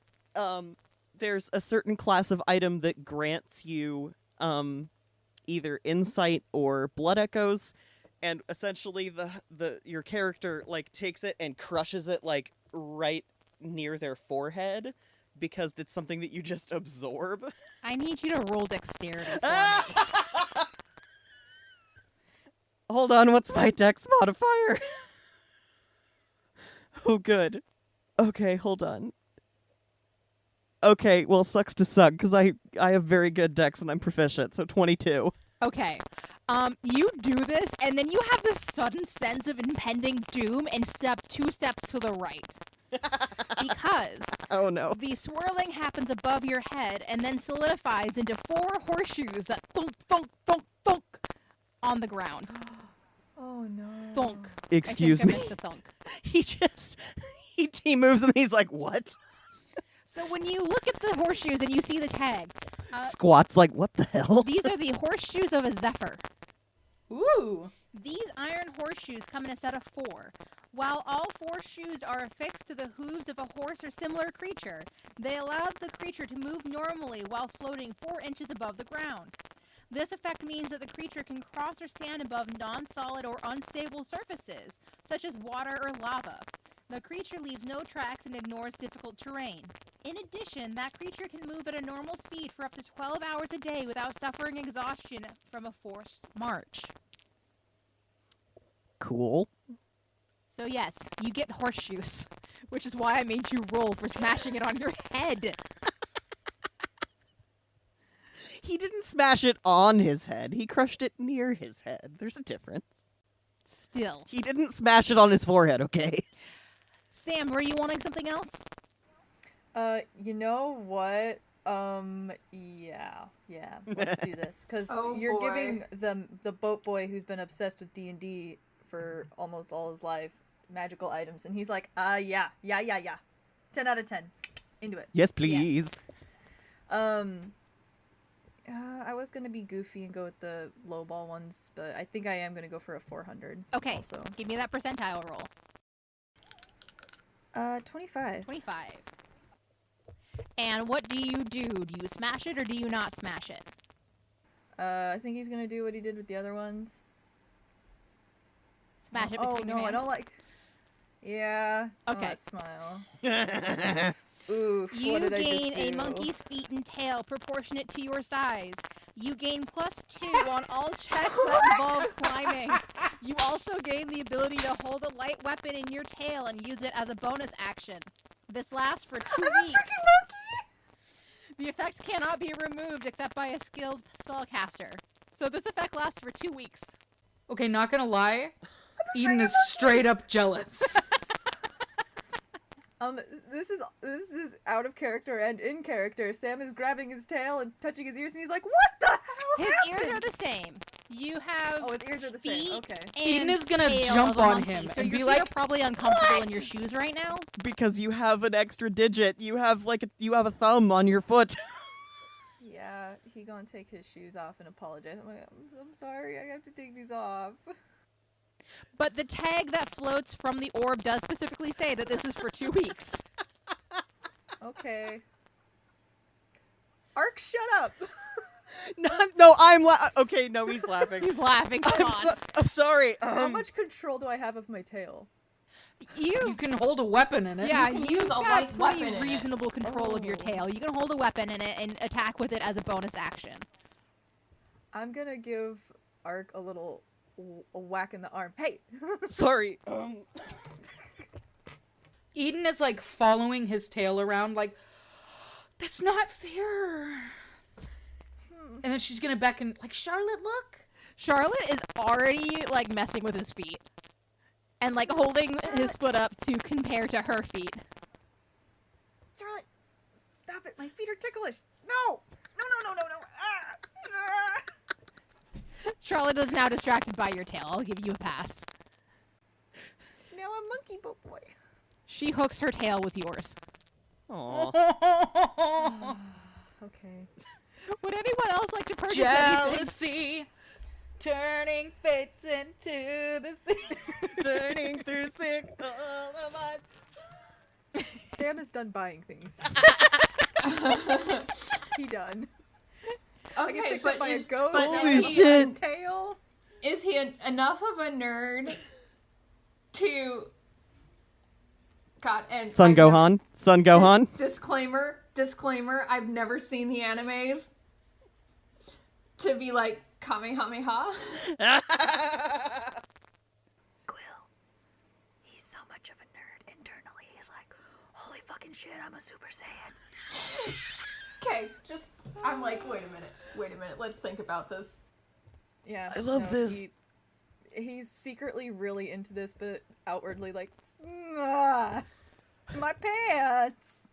there's a certain class of item that grants you either insight or blood echoes, and essentially your character like takes it and crushes it like right near their forehead because it's something that you just absorb. I need you to roll dexterity for me. Hold on, what's my dex modifier? Oh, good. Okay, hold on. Okay, well, sucks to suck, because I have very good dex and I'm proficient, so 22. Okay. You do this, and then you have this sudden sense of impending doom and step 2 steps to the right. Because Oh, no. the swirling happens above your head and then solidifies into 4 horseshoes that thunk, thunk, thunk, thunk on the ground. Oh no. Thunk. Excuse I me? think I missed a thunk. He moves and he's like, what? So when you look at the horseshoes and you see the tag, Squat's like, what the hell? these are the horseshoes of a zephyr. Ooh. These iron horseshoes come in a set of 4. While all 4 shoes are affixed to the hooves of a horse or similar creature, they allow the creature to move normally while floating 4 inches above the ground. This effect means that the creature can cross or stand above non-solid or unstable surfaces, such as water or lava. The creature leaves no tracks and ignores difficult terrain. In addition, that creature can move at a normal speed for up to 12 hours a day without suffering exhaustion from a forced march. Cool. So yes, you get horseshoes, which is why I made you roll for smashing it on your head. He didn't smash it on his head. He crushed it near his head. There's a difference. Still. He didn't smash it on his forehead, okay? Sam, were you wanting something else? You know what? Yeah. Let's do this because Oh, you're boy. giving the boat boy who's been obsessed with D&D for almost all his life magical items, and he's like, yeah. 10 out of 10. Into it. Yes, please. I was gonna be goofy and go with the lowball ones, but I think I am gonna go for a 400. Okay, Also. give me that percentile roll. 25. 25. And what do you do? Do you smash it or do you not smash it? I think he's gonna do what he did with the other ones. Smash it Oh between no, your hands? I don't like. Yeah. Okay. Oh, that smile. Oof. You what did gain I just a do? monkey's feet and tail proportionate to your size. You gain +2 on all checks that involve climbing. You also gain the ability to hold a light weapon in your tail and use it as a bonus action. This lasts for 2 weeks. The effect cannot be removed except by a skilled spellcaster. So this effect lasts for 2 weeks. Okay, not gonna lie. Eden is straight up jealous. This is out of character and in character. Sam is grabbing his tail and touching his ears, and he's like, "What the hell His happened?" ears are the same. You have Oh, his ears are the feet same. Okay. and Eden is gonna tail jump of a on monkey, him so and your be feet like, are probably uncomfortable in your shoes right now. Because you have an extra digit. You have you have a thumb on your foot. Yeah, he gonna take his shoes off and apologize. I'm like, I'm sorry, I have to take these off. But the tag that floats from the orb does specifically say that this is for 2 weeks. Okay. Ark, shut up. No, I'm okay. No, he's laughing. He's laughing. Come on. I'm sorry. How much control do I have of my tail? You can hold a weapon in it. Yeah, can you've use a got light weapon pretty in it. reasonable control of your tail. You can hold a weapon in it and attack with it as a bonus action. I'm gonna give Ark a little a whack in the arm. Hey. Sorry. Eden is like following his tail around, like, that's not fair. And then she's gonna beckon, like, Charlotte, look. Charlotte is already like messing with his feet and like holding his foot up to compare to her feet. Charlotte, stop it! My feet are ticklish. No. Ah. Charlotte is now distracted by your tail. I'll give you a pass. Now I'm monkey boat boy. She hooks her tail with yours. Aw. Okay. Would anyone else like to purchase anything? Jealousy, turning fates into the sea. Turning through sick all of my... Sam is done buying things. He done. I get Okay, picked but up by a is, ghost. but Holy is he shit. an- Tail. Is he enough of a nerd to... God, and Son I've never- Gohan. Son Gohan. Disclaimer, I've never seen the animes to be like Kamehameha. Quill, he's so much of a nerd internally. He's like, holy fucking shit, I'm a Super Saiyan. Okay, I'm like, wait a minute, let's think about this. Yeah. I love this. He's secretly really into this, but outwardly like, "Ah, my pants.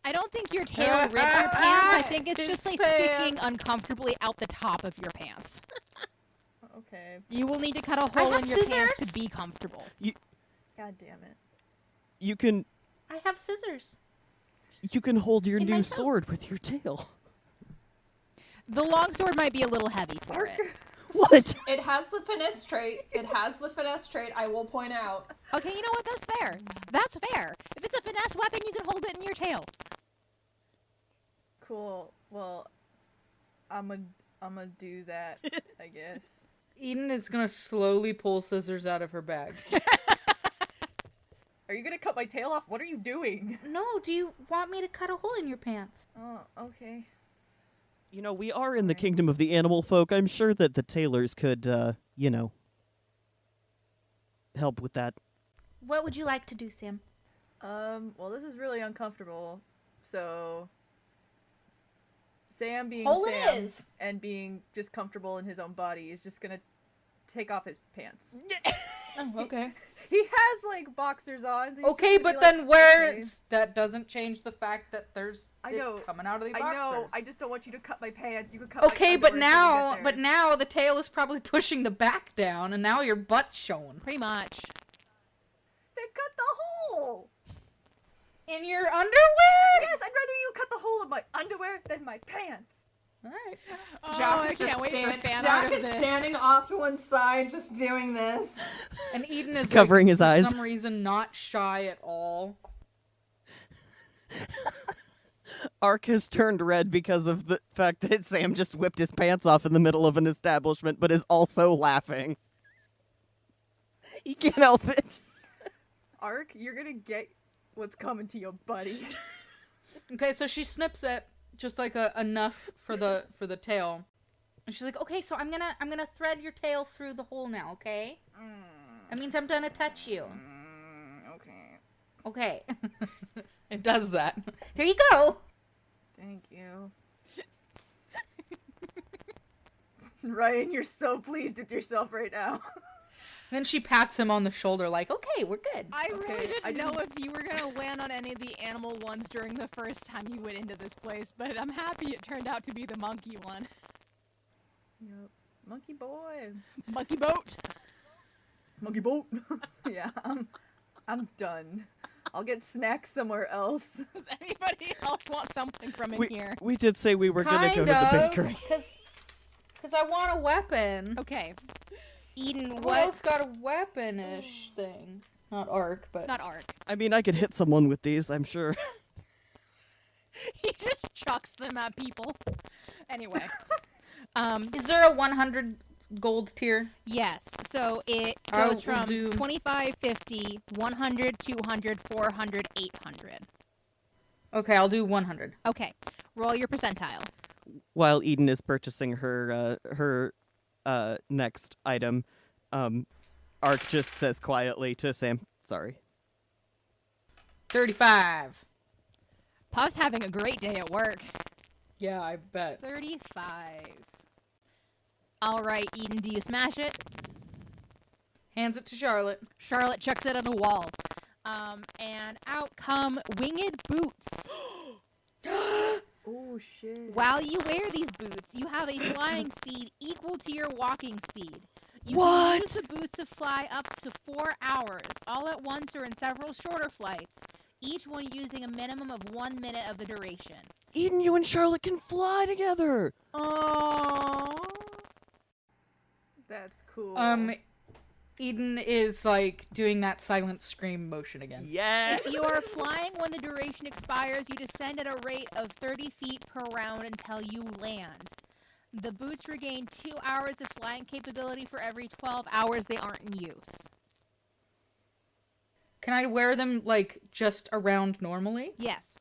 I don't think your tail ripped your pants. I think it's just like sticking uncomfortably out the top of your pants. Okay. You will need to cut a hole have in your pants scissors. to be comfortable. God damn it. You can I have scissors. hold your In my new coat. sword with your tail. The longsword might be a little heavy for it. What? It has the finesse trait, I will point out. Okay, you know what? That's fair. That's fair. If it's a finesse weapon, you can hold it in your tail. Cool. Well, I'm gonna do that, I guess. Eden is gonna slowly pull scissors out of her bag. Are you gonna cut my tail off? What are you doing? No, do you want me to cut a hole in your pants? Oh, okay. You know, we are in the kingdom of the animal folk. I'm sure that the tailors could, help with that. What would you like to do, Sam? Well, this is really uncomfortable. So, Sam being Hole it Sam is. and being just comfortable in his own body is just gonna take off his pants. Oh, okay. He has like boxers on. So he's Okay, just gonna but be like, then where okay. that doesn't change the fact that it's I know. coming out of the boxers. I know. I just don't want you to cut my pants. You can cut. Okay, my but underwear till you get now there. the tail is probably pushing the back down, and now your butt's showing. Pretty much. Then cut the hole. In your underwear? Yes, I'd rather you cut the hole of my underwear than my pants. All right. Jock I is can't just wait for stand- fan Jock art of is this. standing off to one side, just doing this. And Eden is Covering his for eyes. some reason not shy at all. Ark has turned red because of the fact that Sam just whipped his pants off in the middle of an establishment, but is also laughing. He can't help it. Ark, you're gonna get what's coming to you, buddy. Okay, so she snips it just like enough for the tail, and she's like, "Okay, so I'm gonna thread your tail through the hole now. Okay, that means I'm gonna touch you. Okay. Okay." It does that. There you go. Thank you. Ryan, you're so pleased with yourself right now. Then she pats him on the shoulder, like, "Okay, we're good." I really Okay, didn't I know if you were gonna land on any of the animal ones during the first time you went into this place, but I'm happy it turned out to be the monkey one. Yep. Monkey boy. Monkey boat. Monkey boat. Yeah, I'm done. I'll get snacks somewhere else. Does anybody else want something from in here? We did say we were going to go to the bakery. Because I want a weapon. Okay. Eden, Who what? else got a weapon-ish thing? Not Ark, but... Not Ark. I mean, I could hit someone with these, I'm sure. He just chucks them at people. Anyway. Is there a 100 gold tier? Yes. So it I goes will from do- 25, 50, 100, 200, 400, 800. Okay, I'll do 100. Okay. Roll your percentile. While Eden is purchasing her next item, Ark just says quietly to Sam, "Sorry." 35. Puff's having a great day at work. Yeah, I bet. 35. All right, Eden, do you smash it? Hands it to Charlotte. Charlotte chucks it on the wall. And out come winged boots. Oh shit. While you wear these boots, you have a flying speed equal to your walking speed. You What? can use the boots to fly up to 4 hours, all at once or in several shorter flights, each one using a minimum of 1 minute of the duration. Eden, you and Charlotte can fly together. That's cool. Eden is like doing that silent scream motion again. Yes. If you are flying when the duration expires, you descend at a rate of 30 feet per round until you land. The boots regain 2 hours of flying capability for every 12 hours they aren't in use. Can I wear them like just around normally? Yes.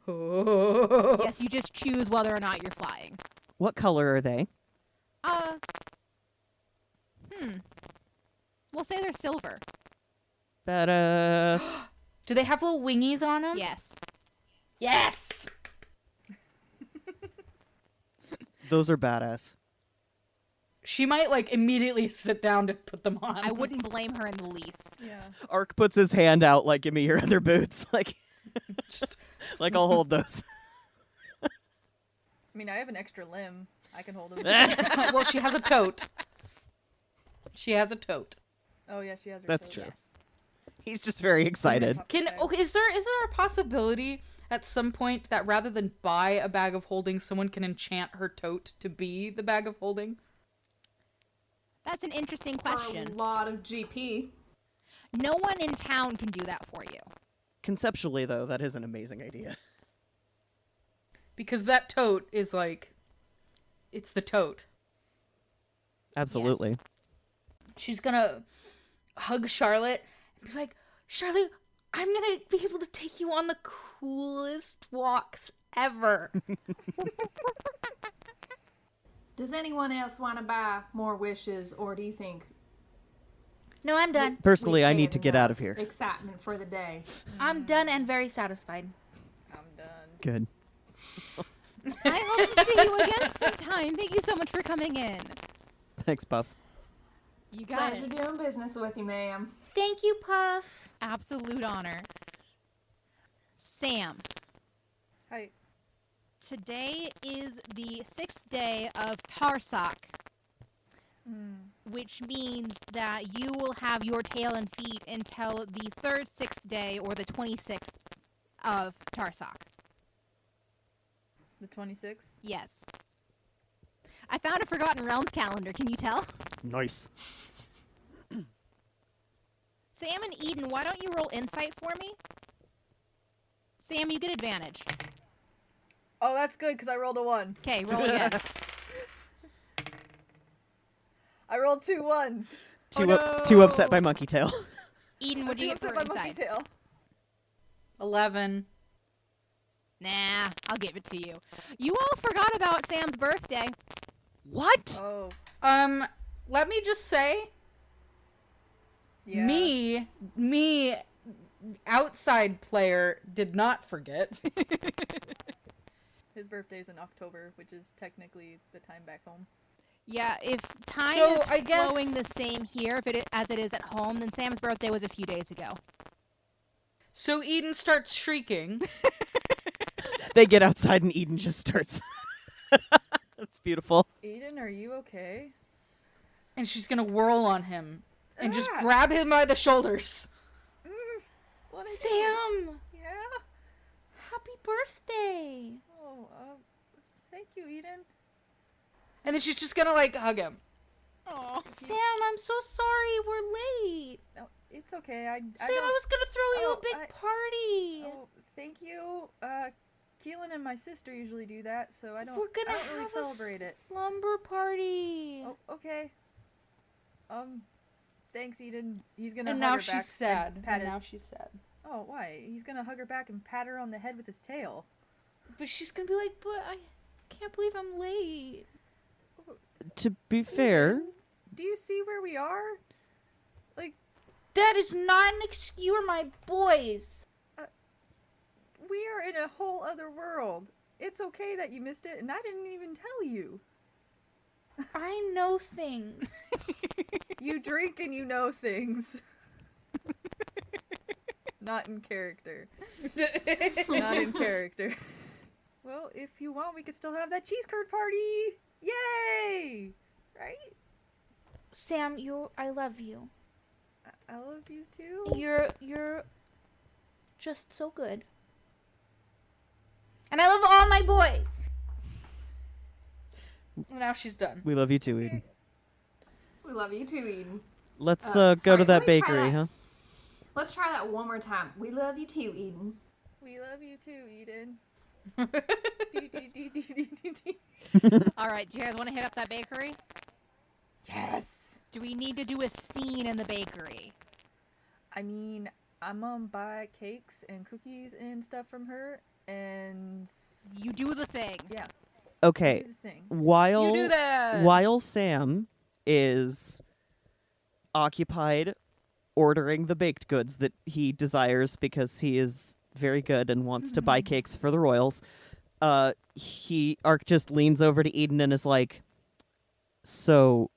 Oh. Yes, you just choose whether or not you're flying. What color are they? We'll say they're silver. Badass. Do they have little wingies on them? Yes. Yes! Those are badass. She might like immediately sit down to put them on. I wouldn't blame her in the least. yeah. Ark puts his hand out like, "Give me your other boots." Like, Just like I'll hold those. I mean, I have an extra limb. I can hold him. well, she has a tote. She has a tote. Oh yeah, she has her. That's tote. true. He's just very excited. Is there a possibility at some point that rather than buy a bag of holding, someone can enchant her tote to be the bag of holding? That's an interesting For a question. lot of GP. No one in town can do that for you. Conceptually, though, that is an amazing idea. Because that tote is like, it's the tote. Absolutely. Yes. She's gonna hug Charlotte and be like, "Charlotte, I'm gonna be able to take you on the coolest walks ever." Does anyone else want to buy more wishes, or do you think No, I'm done. Personally, we've I need had to get out of enough here. excitement for the day? I'm done and very satisfied. I'm done. Good. I hope to see you again sometime. Thank you so much for coming in. Thanks, Puff. You got Pleasure it. doing business with you, ma'am. Thank you, Puff. Absolute honor. Sam, Hi. today is the 6th day of Tarsak, which means that you will have your tail and feet until the 3rd 6th day or the 26th of Tarsak. The 26th? Yes. I found a Forgotten Realms calendar. Can you tell? Nice. Sam and Eden, why don't you roll insight for me? Sam, you get advantage. Oh, that's good, because I rolled a 1. Okay, roll again. I rolled 2 1s. Too upset by Monkey Tail. Eden, what do you get for insight? Tail. 11. Nah, I'll give it to you. You all forgot about Sam's birthday. What? Oh, Let me just say, yeah. me, outside player, did not forget. His birthday's in October, which is technically the time back home. Yeah, if time So, is I guess- flowing the same here as it is at home, then Sam's birthday was a few days ago. So Eden starts shrieking. They get outside and Eden just starts. That's beautiful. Eden, are you okay? And she's gonna whirl on him and just Ah! grab him by the shoulders. What is Sam, Yeah? happy birthday! Oh, thank you, Eden. And then she's just gonna like hug him. Oh, Sam, I'm so sorry we're late. No, it's okay. I Sam, don't... I was gonna throw you Oh, a big party. Oh, thank you. Keelan and my sister usually do that, so I don't. We're gonna I don't really have celebrate a it. slumber party. Oh, okay. Thanks, Eden. He's gonna And hug now her she's back sad. and pat And now his... she's sad. Oh, why? He's gonna hug her back and pat her on the head with his tail. But she's gonna be like, but I can't believe I'm late. To be fair, Do you see where we are? Like, That is not an excuse. You are my boys. we are in a whole other world. It's okay that you missed it, and I didn't even tell you. I know things. You drink and you know things. Not in character. Not in character. Well, if you want, we could still have that cheese curd party. Yay! Right? Sam, I love you. I love you too. You're just so good. And I love all my boys. Now she's done. we love you too, Eden. We love you too, Eden. Let's sorry, go to that let me try bakery, that. huh? Let's try that one more time. We love you too, Eden. We love you too, Eden. all right. Do you guys want to hit up that bakery? Yes! Do we need to do a scene in the bakery? I mean, I'm gonna buy cakes and cookies and stuff from her, and You do the thing. yeah, Okay. do the thing. While You do that. while Sam is occupied ordering the baked goods that he desires because he is very good and wants to buy cakes for the royals, Ark just leans over to Eden and is like, so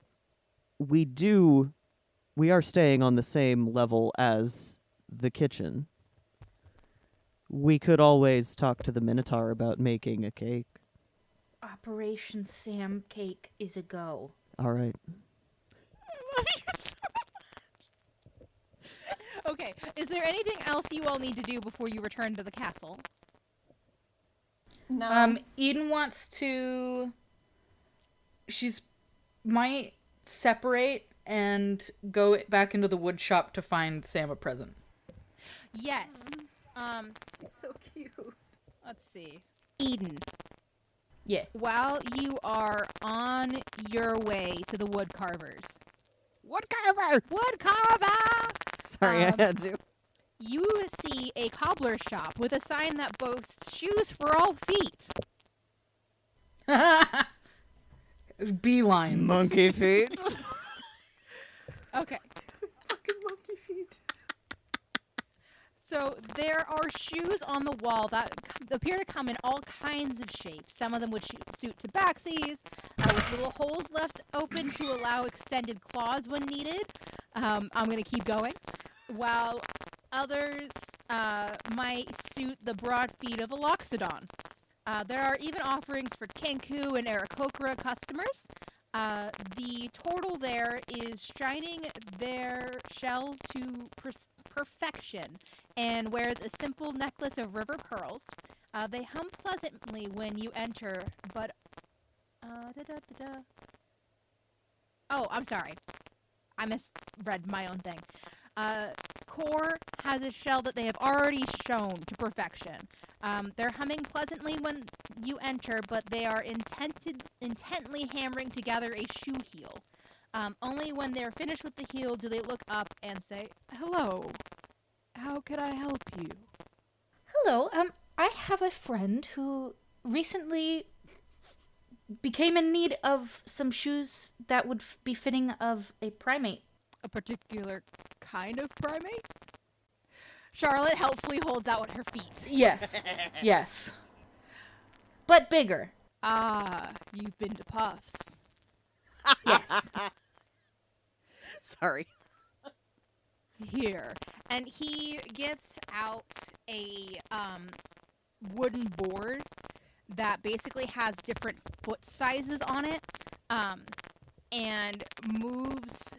we are staying on the same level as the kitchen. We could always talk to the Minotaur about making a cake. Operation Sam Cake is a go. All right. Okay. Is there anything else you all need to do before you return to the castle? No. Eden wants to. Might separate and go back into the wood shop to find Sam a present. Yes. She's so cute. Let's see. Eden, Yeah. while you are on your way to the wood carvers. Woodcarver! Wood carver! Sorry, I had to. You see a cobbler shop with a sign that boasts shoes for all feet. Beelines. Monkey feet. Okay. Fucking monkey feet. So there are shoes on the wall that appear to come in all kinds of shapes. Some of them would suit tabaxis, with little holes left open to allow extended claws when needed. I'm going to keep going. While others might suit the broad feet of a loxodon. There are even offerings for Kenku and Aarakocra customers. The turtle there is shining their shell to perfection and wears a simple necklace of river pearls. They hum pleasantly when you enter, but... Oh, I'm sorry. I misread my own thing. Core has a shell that they have already shown to perfection. They're humming pleasantly when you enter, but they are intently hammering together a shoe heel. Only when they're finished with the heel do they look up and say, "Hello, how can I help you?" Hello, I have a friend who recently became in need of some shoes that would be fitting of a primate. A particular kind of primate? Charlotte helpfully holds out her feet. Yes, yes. But bigger. Ah, you've been to Puffs. Yes. Sorry. Here. And he gets out a wooden board that basically has different foot sizes on it, and moves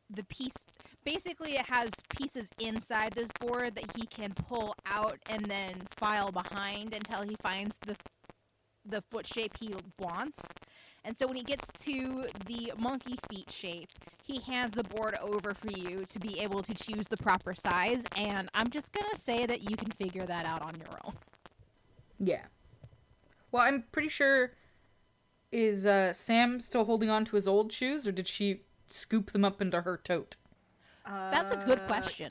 the piece. Basically, it has pieces inside this board that he can pull out and then file behind until he finds the foot shape he wants. And so when he gets to the monkey feet shape, he hands the board over for you to be able to choose the proper size. And I'm just going to say that you can figure that out on your own. Yeah. Well, I'm pretty sure, is Sam still holding on to his old shoes, or did she scoop them up into her tote? That's a good question.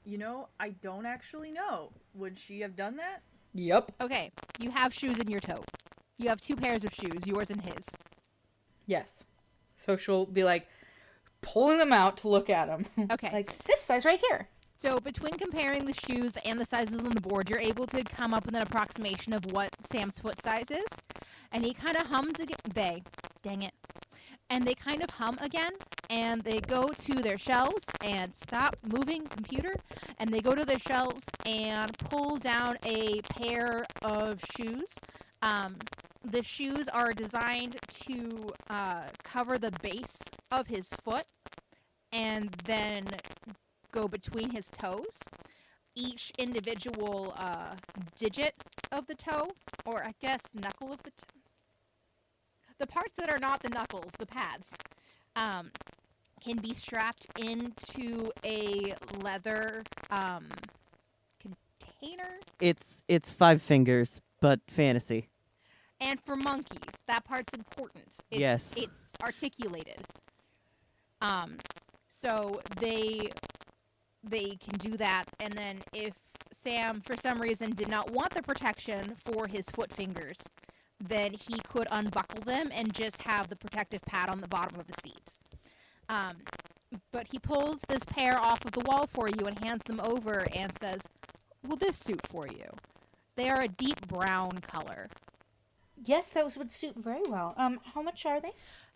You know, I don't actually know. Would she have done that? Yep. Okay, you have shoes in your tote. You have 2 pairs of shoes, yours and his. Yes. So she'll be like pulling them out to look at them. Okay. Like this size right here. So between comparing the shoes and the sizes on the board, you're able to come up with an approximation of what Sam's foot size is. And he kind of hums again. Dang it. And they kind of hum again, and they go to their shelves and stop moving, computer, and they go to their shelves and pull down a pair of shoes. The shoes are designed to cover the base of his foot and then go between his toes. Each individual digit of the toe, or I guess knuckle of the toe. The parts that are not the knuckles, the pads, can be strapped into a leather container. It's 5 fingers, but fantasy. And for monkeys, that part's important. Yes. It's articulated. So they can do that, and then if Sam, for some reason, did not want the protection for his foot fingers, then he could unbuckle them and just have the protective pad on the bottom of his feet. But he pulls this pair off of the wall for you and hands them over and says, "Will this suit for you?" They are a deep brown color. Yes, those would suit very well. How much are they?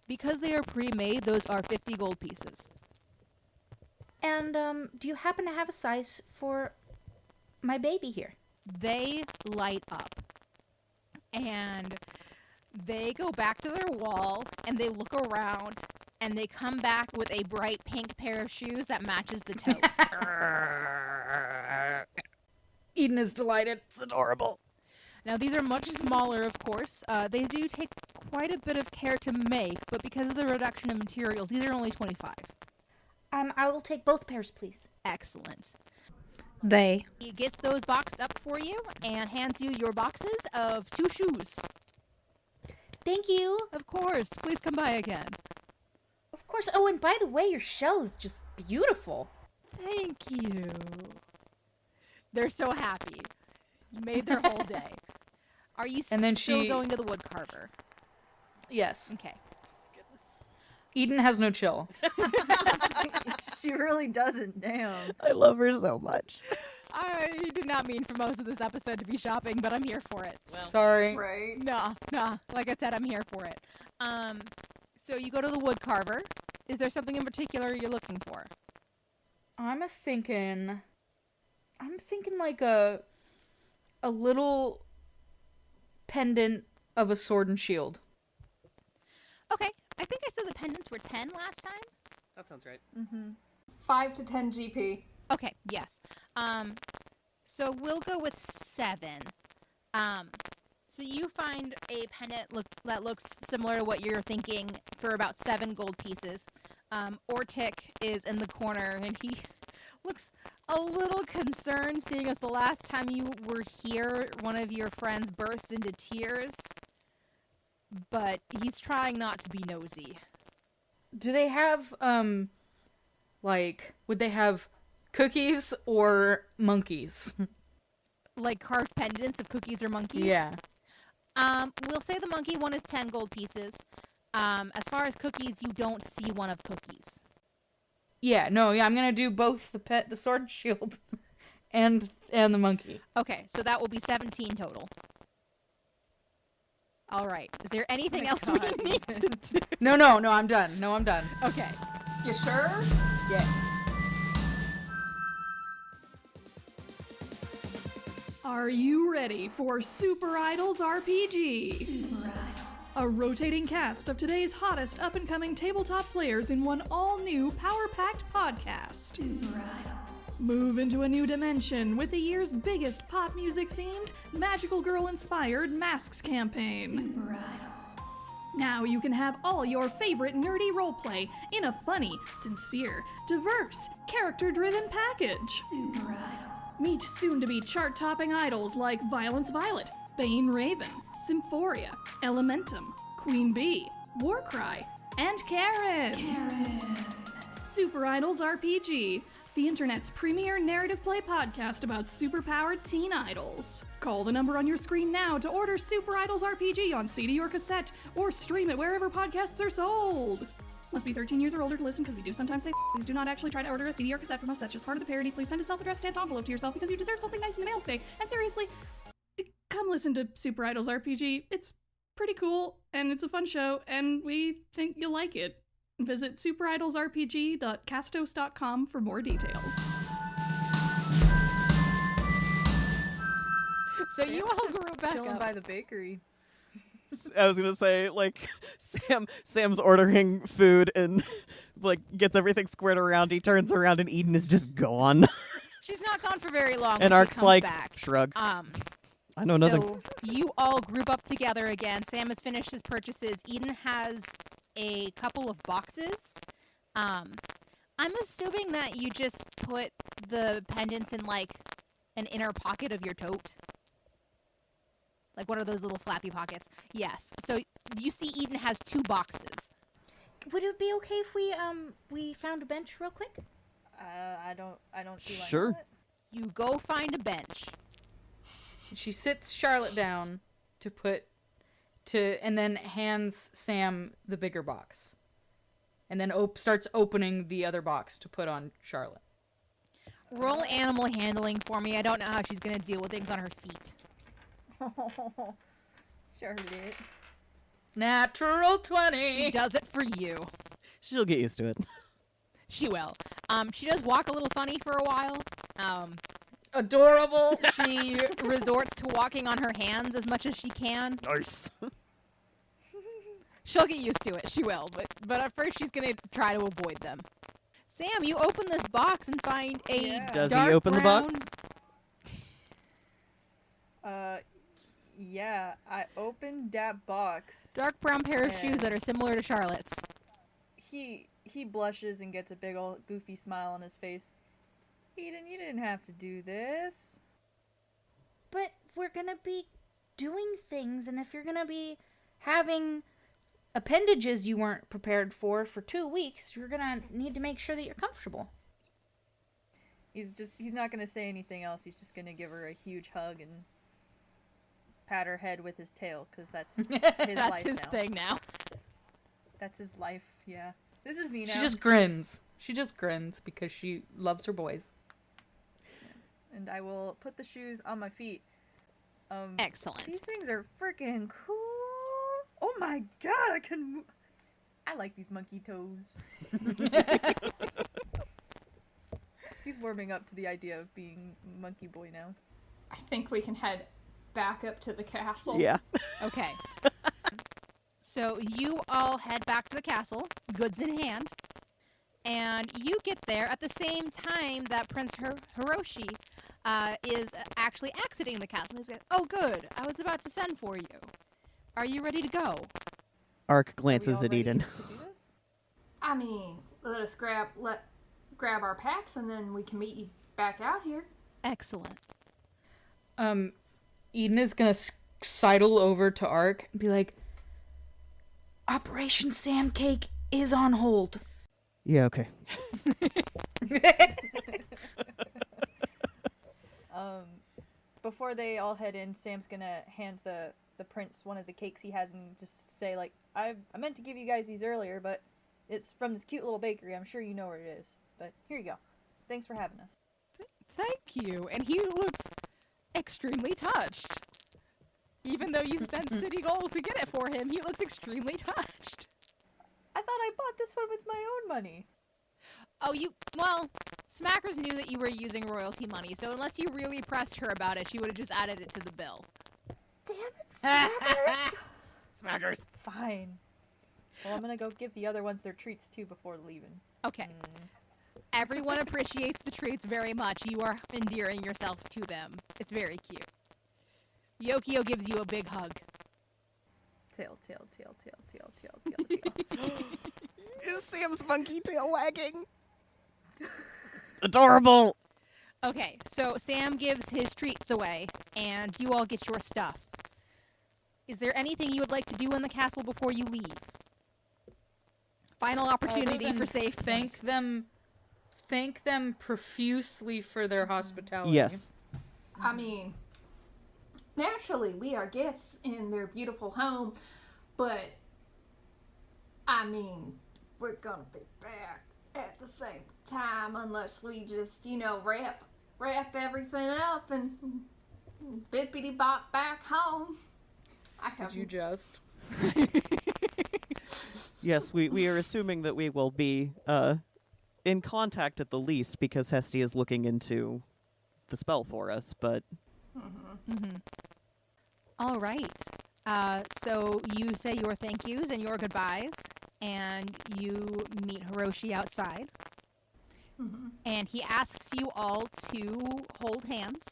Because they are pre-made, those are 50 gold pieces. And do you happen to have a size for my baby here? They light up. And they go back to their wall, and they look around, and they come back with a bright pink pair of shoes that matches the toes. Eden is delighted. It's adorable. Now, these are much smaller, of course. They do take quite a bit of care to make, but because of the reduction in materials, these are only 25. I will take both pairs, please. Excellent. They. He gets those boxed up for you and hands you your boxes of 2 shoes. Thank you. Of course. Please come by again. Of course. Oh, and by the way, your shell is just beautiful. Thank you. They're so happy. You made their whole day. Are you And then still she- going to the wood carver? Yes. Okay. Eden has no chill. She really doesn't, damn. I love her so much. I did not mean for most of this episode to be shopping, but I'm here for it. Sorry. Right. Nah. Like I said, I'm here for it. So you go to the wood carver. Is there something in particular you're looking for? I'm thinking like a little pendant of a sword and shield. Okay. I think I said the pendants were 10 last time. That sounds right. 5 to 10 GP. Okay, yes. So we'll go with 7. So you find a pendant that looks similar to what you're thinking for about 7 gold pieces. Ortic is in the corner, and he looks a little concerned, seeing as the last time you were here, one of your friends burst into tears. But he's trying not to be nosy. Do they have, would they have cookies or monkeys? Like carved pendants of cookies or monkeys? Yeah. We'll say the monkey one is 10 gold pieces. As far as cookies, you don't see one of cookies. Yeah, I'm gonna do both the sword and shield and the monkey. Okay, so that will be 17 total. All right. Is there anything else we need to do? No, I'm done. Okay. You sure? Yeah. Are you ready for Super Idols RPG? Super Idols. A rotating cast of today's hottest up-and-coming tabletop players in one all-new, power-packed podcast. Super Idols. Move into a new dimension with the year's biggest pop music-themed, magical girl-inspired Masks campaign. Super Idols. Now you can have all your favorite nerdy roleplay in a funny, sincere, diverse, character-driven package. Super Idols. Meet soon-to-be chart-topping idols like Violence Violet, Bane Raven, Symphoria, Elementum, Queen Bee, Warcry, and Karen. Super Idols RPG, the internet's premier narrative play podcast about superpowered teen idols. Call the number on your screen now to order Super Idols RPG on CD or cassette, or stream it wherever podcasts are sold. Must be 13 years or older to listen, because we do sometimes say please do not actually try to order a CD or cassette from us. That's just part of the parody. Please send a self-addressed stamped envelope to yourself because you deserve something nice in the mail today. And seriously, come listen to Super Idols RPG. It's pretty cool, and it's a fun show, and we think you'll like it. Visit superidolsrpg.castos.com for more details. So you all grew back Chilling up. by the bakery. I was gonna say, like, Sam's ordering food and like gets everything squared around. He turns around and Eden is just gone. She's not gone for very long. And when Ark's she comes like, back. shrug. I know So nothing. you all group up together again. Sam has finished his purchases. Eden has a couple of boxes. I'm assuming that you just put the pendants in like an inner pocket of your tote. Like one of those little flappy pockets. Yes. So you see Eden has 2 boxes. Would it be okay if we found a bench real quick? I don't see why Sure. not. You go find a bench. She sits Charlotte down and then hands Sam the bigger box. And then starts opening the other box to put on Charlotte. Roll animal handling for me. I don't know how she's going to deal with things on her feet. Charlotte. Natural 20. She does it for you. She'll get used to it. She will. She does walk a little funny for a while. Adorable. She resorts to walking on her hands as much as she can. Nice. She'll get used to it. She will. But at first she's going to try to avoid them. Sam, you open this box and find a Yeah. Does he dark open the brown- box? Yeah, I opened that box. Dark brown pair of Yeah. shoes that are similar to Charlotte's. He blushes and gets a big old goofy smile on his face. Eden, you didn't have to do this. But we're gonna be doing things, and if you're gonna be having appendages you weren't prepared for 2 weeks, you're gonna need to make sure that you're comfortable. He's not gonna say anything else. He's just gonna give her a huge hug and pat her head with his tail, because that's his That's life his now. thing now. That's his life, yeah. This is me now. She just grins. She just grins because she loves her boys. And I will put the shoes on my feet. Excellent. These things are freaking cool. Oh my god, I can move. I like these monkey toes. He's warming up to the idea of being monkey boy now. I think we can head back up to the castle. Yeah. Okay. So you all head back to the castle, goods in hand. And you get there at the same time that Prince Hiroshi is actually exiting the castle. He says, "Oh, good. I was about to send for you. Are you ready to go?" Ark Are we glances all at ready Eden. to do this? I mean, let us grab our packs and then we can meet you back out here. Excellent. Eden is gonna sidle over to Ark and be like, Operation Sam Cake is on hold. Yeah, okay. Before they all head in, Sam's gonna hand the prince one of the cakes he has and just say, like, I meant to give you guys these earlier, but it's from this cute little bakery. I'm sure you know where it is. But here you go. Thanks for having us. Thank you. And he looks extremely touched. Even though you spent city gold to get it for him, he looks extremely touched. I thought I bought this one with my own money. Oh, well, Smackers knew that you were using royalty money, so unless you really pressed her about it, she would have just added it to the bill. Damn it, Smackers! Smackers. Fine. Well, I'm gonna go give the other ones their treats too before leaving. Okay. Everyone appreciates the treats very much. You are endearing yourself to them. It's very cute. Yokio gives you a big hug. Tail. Is Sam's monkey tail wagging? Adorable! Okay, so Sam gives his treats away, and you all get your stuff. Is there anything you would like to do in the castle before you leave? Final opportunity for safe points. Thank them profusely for their hospitality. Yes. I mean, naturally, we are guests in their beautiful home, but, I mean, we're gonna be back at the same time unless we just, wrap everything up and bippity bop back home. Did you just? Yes, we are assuming that we will be in contact at the least because Hestia is looking into the spell for us, but... All right. So you say your thank yous and your goodbyes, and you meet Hiroshi outside. And he asks you all to hold hands.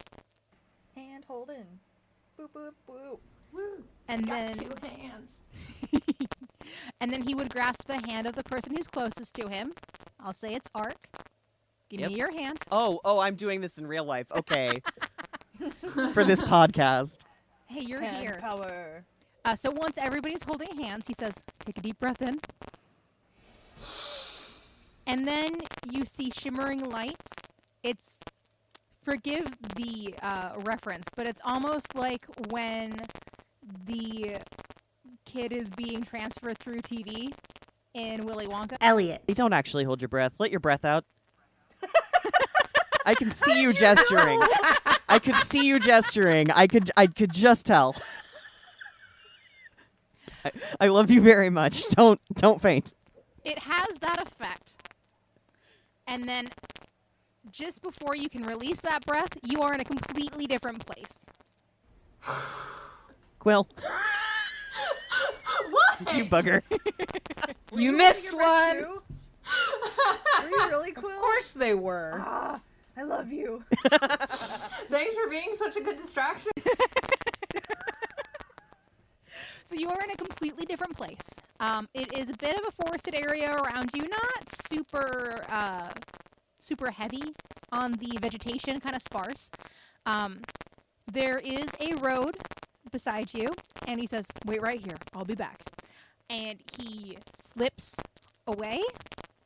Hand holding. Boop, boop, boop. Woo. And Got then 2 hands. and then he would grasp the hand of the person who's closest to him. I'll say it's Ark. Give me your hand. Oh, I'm doing this in real life. Okay. For this podcast. Hey, you're Hand here. power. So once everybody's holding hands, he says, take a deep breath in. And then you see shimmering light. It's, forgive the reference, but it's almost like when the kid is being transferred through TV in Willy Wonka. Elliot. You don't actually hold your breath. Let your breath out. I can see you gesturing. I could see you gesturing. I could just tell. I love you very much. Don't faint. It has that effect. And then just before you can release that breath, you are in a completely different place. Quill. What? You bugger. You missed one. Were you really cool? Of course they were. Ah, I love you. Thanks for being such a good distraction. So you are in a completely different place. It is a bit of a forested area around you, not super heavy on the vegetation, kind of sparse. There is a road beside you, and he says, wait right here, I'll be back. And he slips away,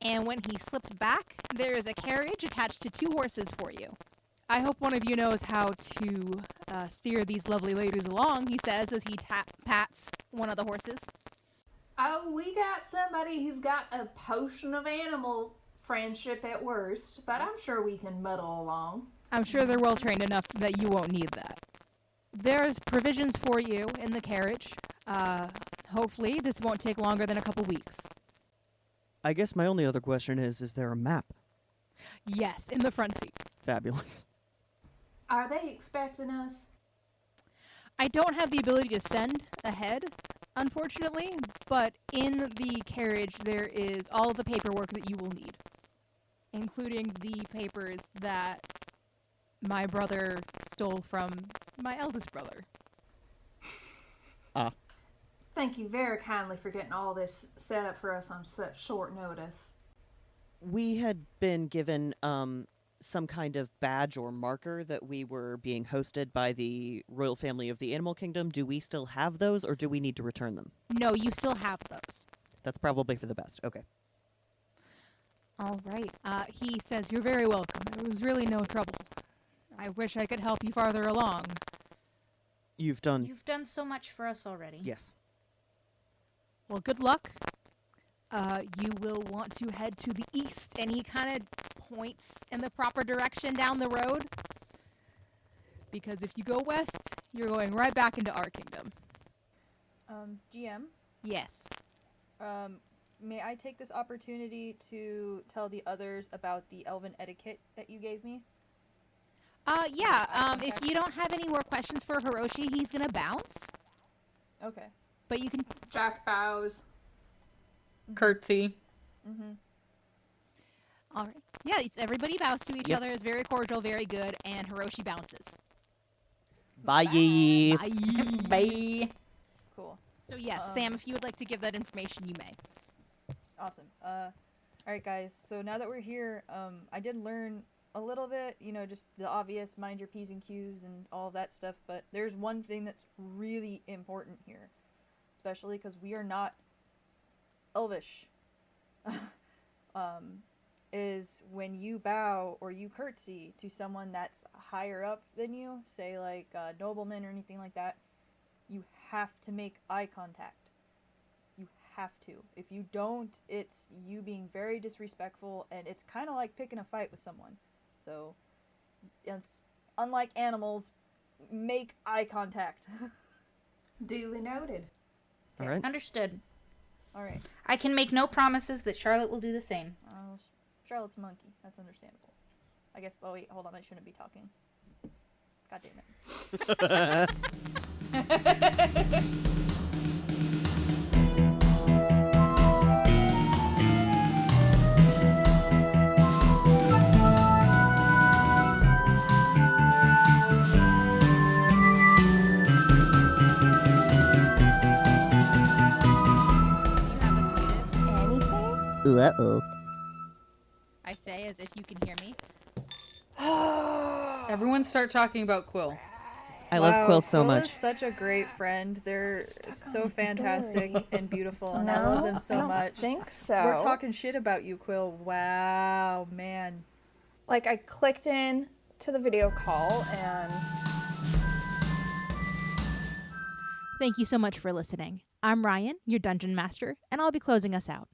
and when he slips back, there is a carriage attached to 2 horses for you. I hope one of you knows how to steer these lovely ladies along, he says as he pats one of the horses. Oh, we got somebody who's got a potion of animal friendship at worst, but I'm sure we can muddle along. I'm sure they're well trained enough that you won't need that. There's provisions for you in the carriage. Hopefully this won't take longer than a couple weeks. I guess my only other question is there a map? Yes, in the front seat. Fabulous. Are they expecting us? I don't have the ability to send ahead, unfortunately, but in the carriage there is all of the paperwork that you will need. including the papers that my brother stole from my eldest brother. Thank you very kindly for getting all this set up for us on such short notice. We had been given some kind of badge or marker that we were being hosted by the royal family of the Animal Kingdom. Do we still have those, or do we need to return them? No, you still have those. That's probably for the best. Okay. All right. He says, "You're very welcome. It was really no trouble. I wish I could help you farther along." You've done... You've done so much for us already. Yes. Well, good luck. You will want to head to the east, and he kind of points in the proper direction down the road. Because if you go west, you're going right back into our kingdom. GM, Yes. may I take this opportunity to tell the others about the elven etiquette that you gave me? Yeah. If you don't have any more questions for Hiroshi, he's gonna bounce. Okay. But you can. Jack bows. Curtsy. All right. Yeah, it's everybody bows to each Yep. other. It's very cordial, very good, and Hiroshi bounces. Bye. Bye. Bye. Cool. So yes, Sam, if you would like to give that information, you may. Awesome. Alright guys, so now that we're here, I did learn a little bit, just the obvious mind your P's and Q's and all of that stuff, but there's one thing that's really important here. Especially because we are not Elvish. Is when you bow or you curtsy to someone that's higher up than you, say like a nobleman or anything like that, you have to make eye contact. You have to. If you don't, it's you being very disrespectful, and it's kind of like picking a fight with someone. So, it's unlike animals, make eye contact. Duly noted. All right. Understood. Alright. I can make no promises that Charlotte will do the same. Charlotte's a monkey. That's understandable. I guess, oh wait, hold on, I shouldn't be talking. God damn it. You have us muted. Anything? Uh-oh. I say as if you can hear me. Everyone start talking about Quill. I love Quill so Quill much. is such a great friend. They're so fantastic and beautiful, and I No, love them so I don't much. think so. We're talking shit about you, Quill. Wow, man. Like, I clicked in to the video call and Thank you so much for listening. I'm Ryan, your Dungeon Master, and I'll be closing us out.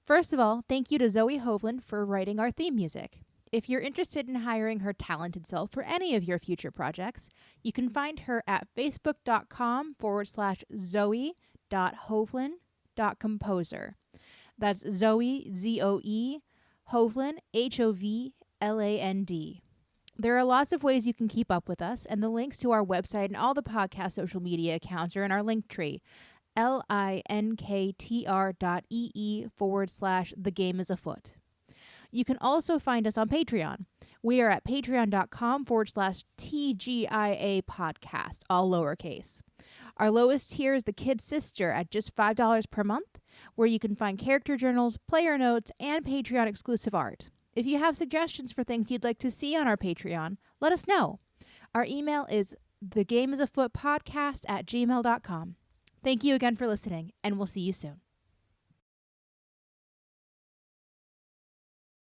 First of all, thank you to Zoe Hovland for writing our theme music. If you're interested in hiring her talented self for any of your future projects, you can find her at facebook.com/zoe.hovland.composer. That's Zoe, Z-O-E, Hovland, H-O-V-L-A-N-D. There are lots of ways you can keep up with us, and the links to our website and all the podcast social media accounts are in our link tree, linktr.ee/thegameIsafoot. You can also find us on Patreon. We are at patreon.com/TGIA podcast, all lowercase. Our lowest tier is the Kid Sister at just $5 per month, where you can find character journals, player notes, and Patreon exclusive art. If you have suggestions for things you'd like to see on our Patreon, let us know. Our email is thegameIsafootpodcast@gmail.com. Thank you again for listening, and we'll see you soon.